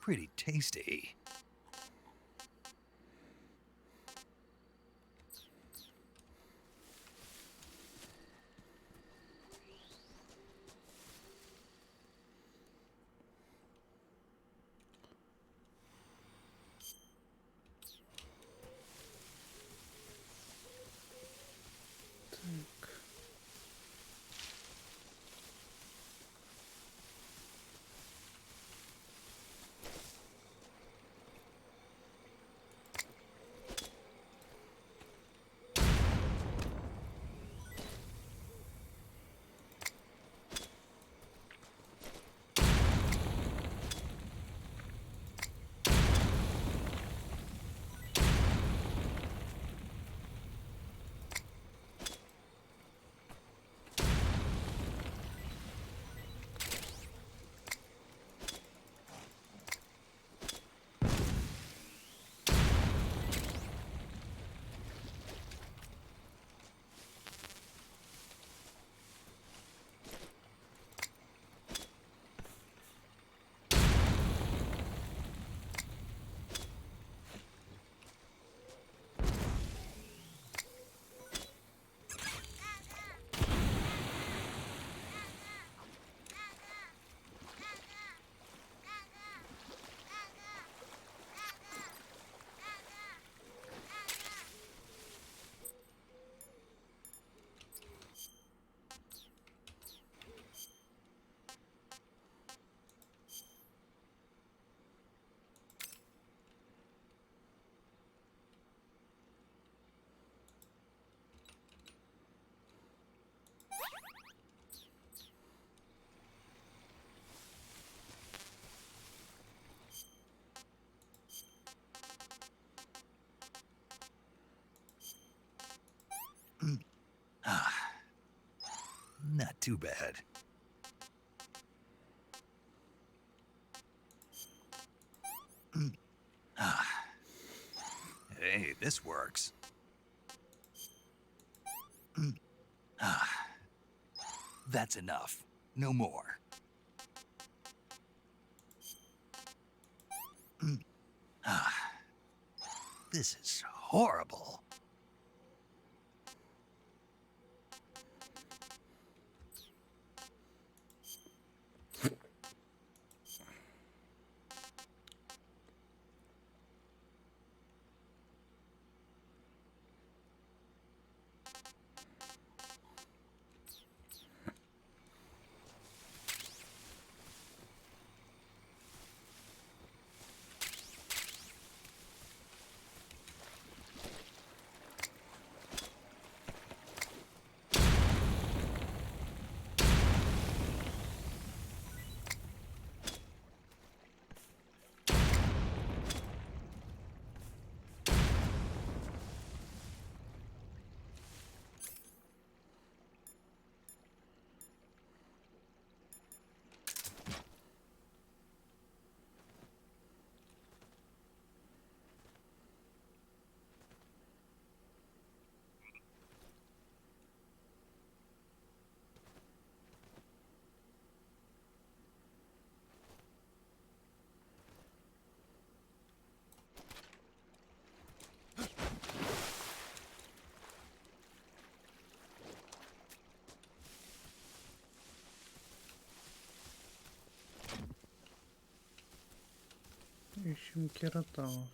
pretty tasty. Not too bad. Hey, this works. That's enough. No more. This is horrible. Ищем кератанов.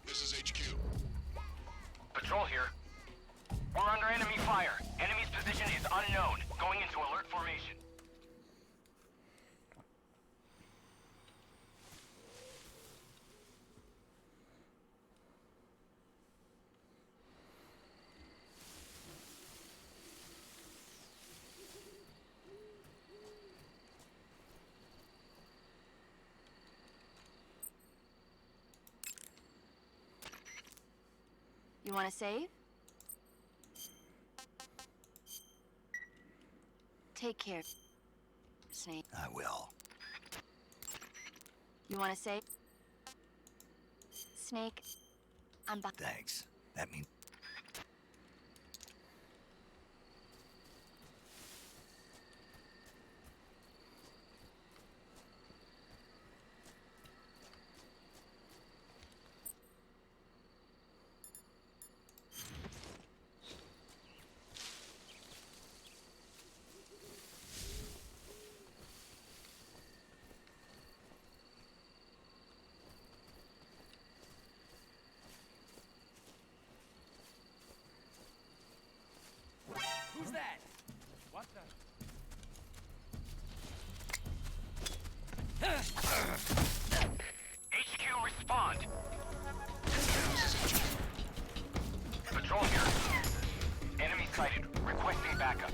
This is HQ. Patrol here. We're under enemy fire. Enemy's position is unknown. Going into alert formation. You want to save? Take care, Snake. I will. You want to save? Snake, I'm back. Thanks. That means... Who's that? What the? HQ, respond. Patrol here. Enemy sighted. Requesting backup.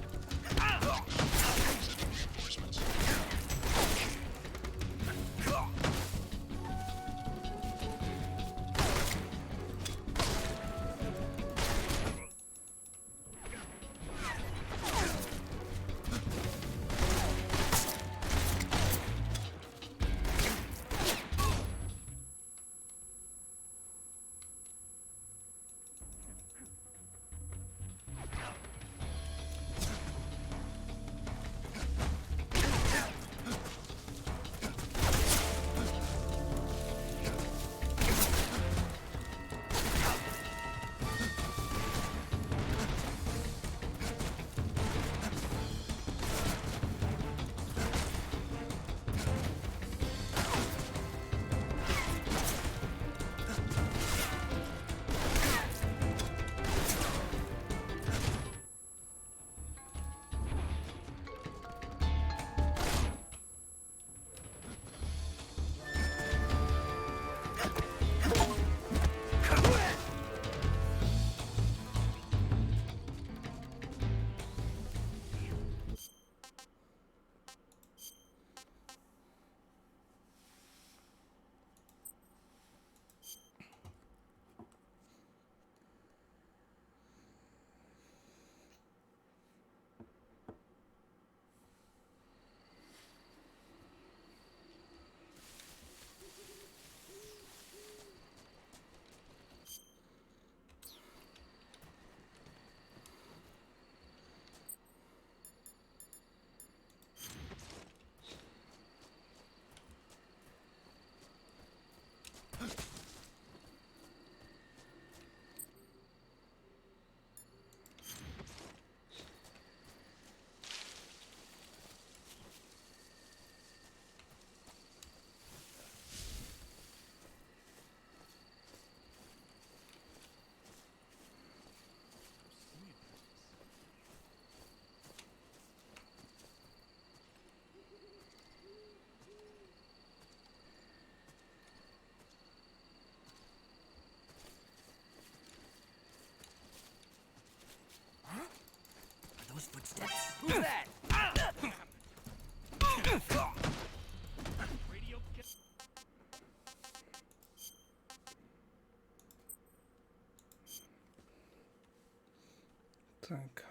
Так.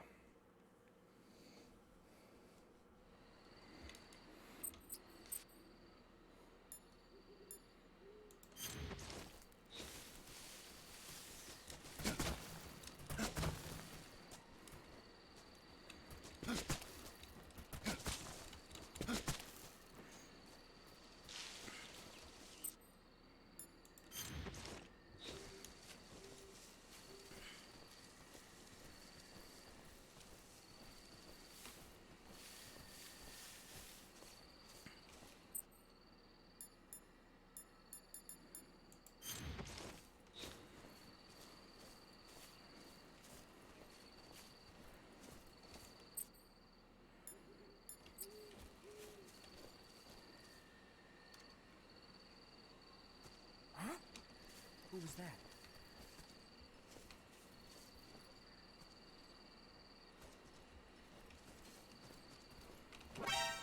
Who was that?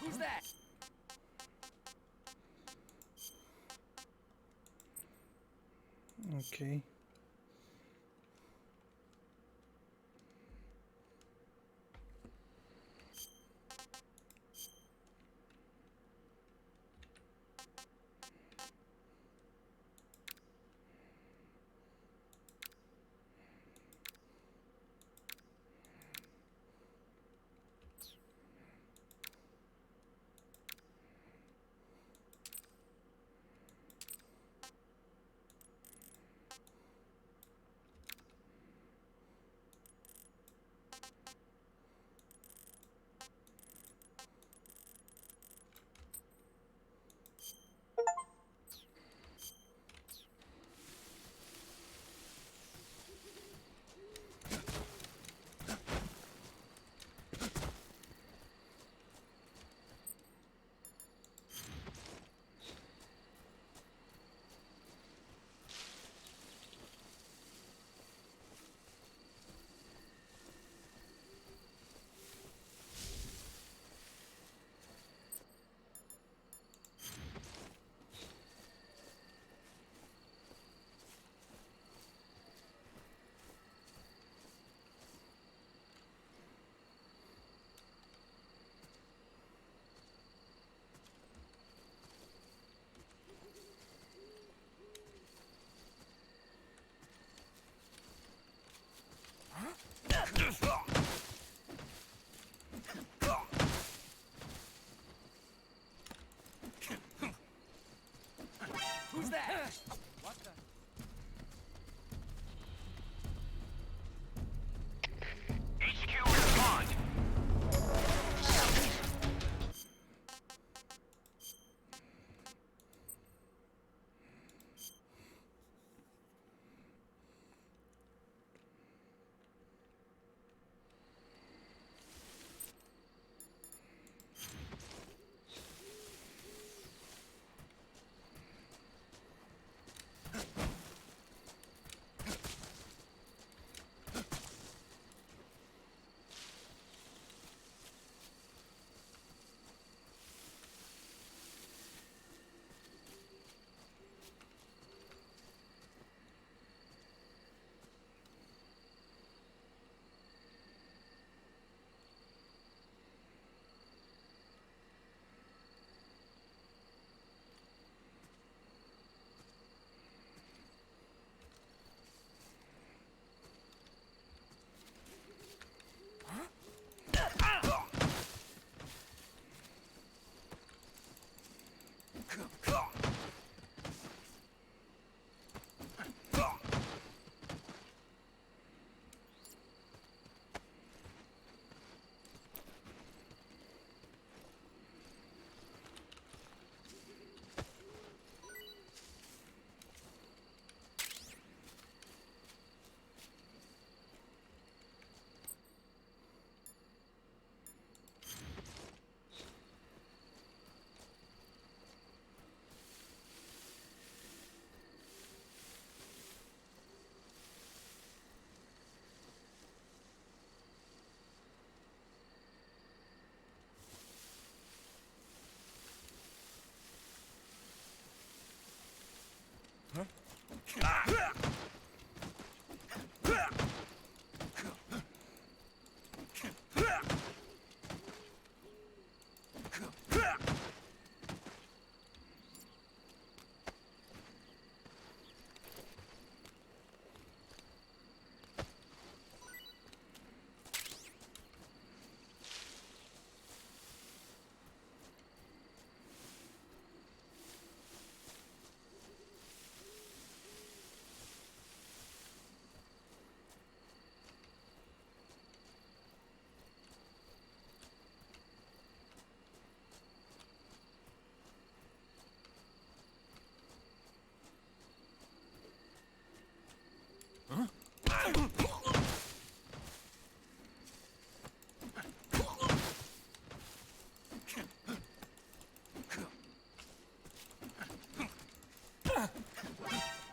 Who's that? Окей. Who's that? What the? HQ, respond.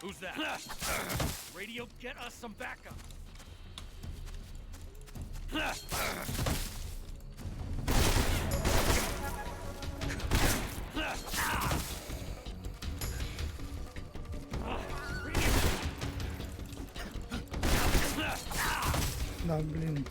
Who's that? Radio, get us some backup. Да, блин.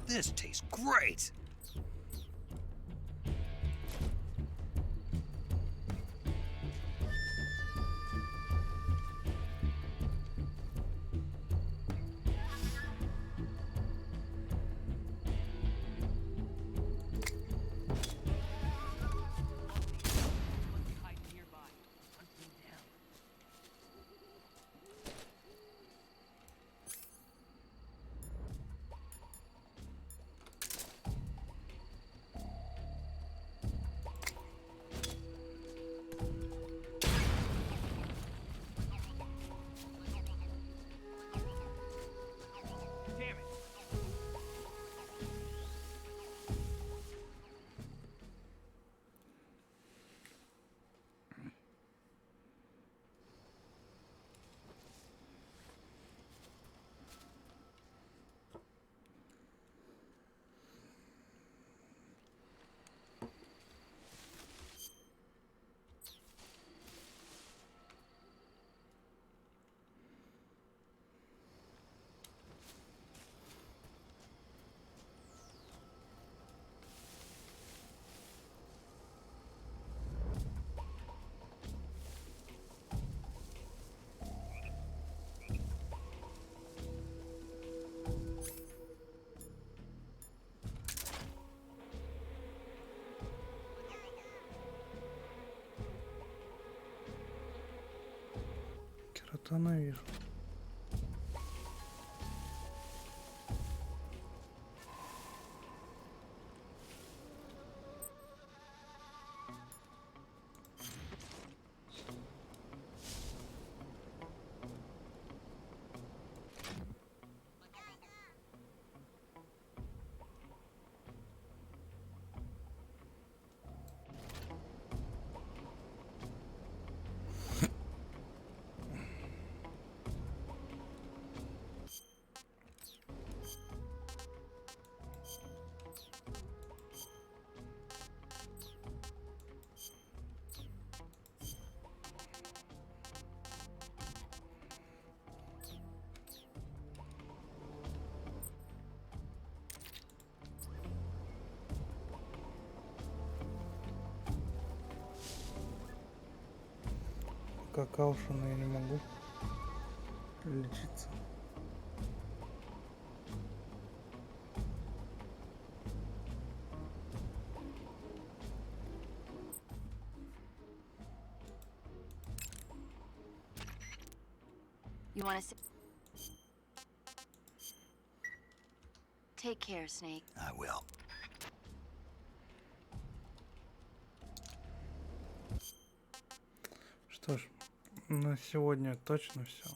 This tastes great! Кератана вижу. Какаоша, но я не могу лечиться. You want to take care, Snake. I will. Что ж, на сегодня точно все.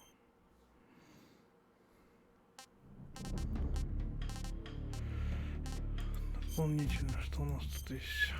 Дополнительно, что у нас тут есть?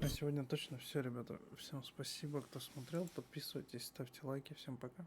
На сегодня точно все, ребята. Всем спасибо, кто смотрел. Подписывайтесь, ставьте лайки. Всем пока.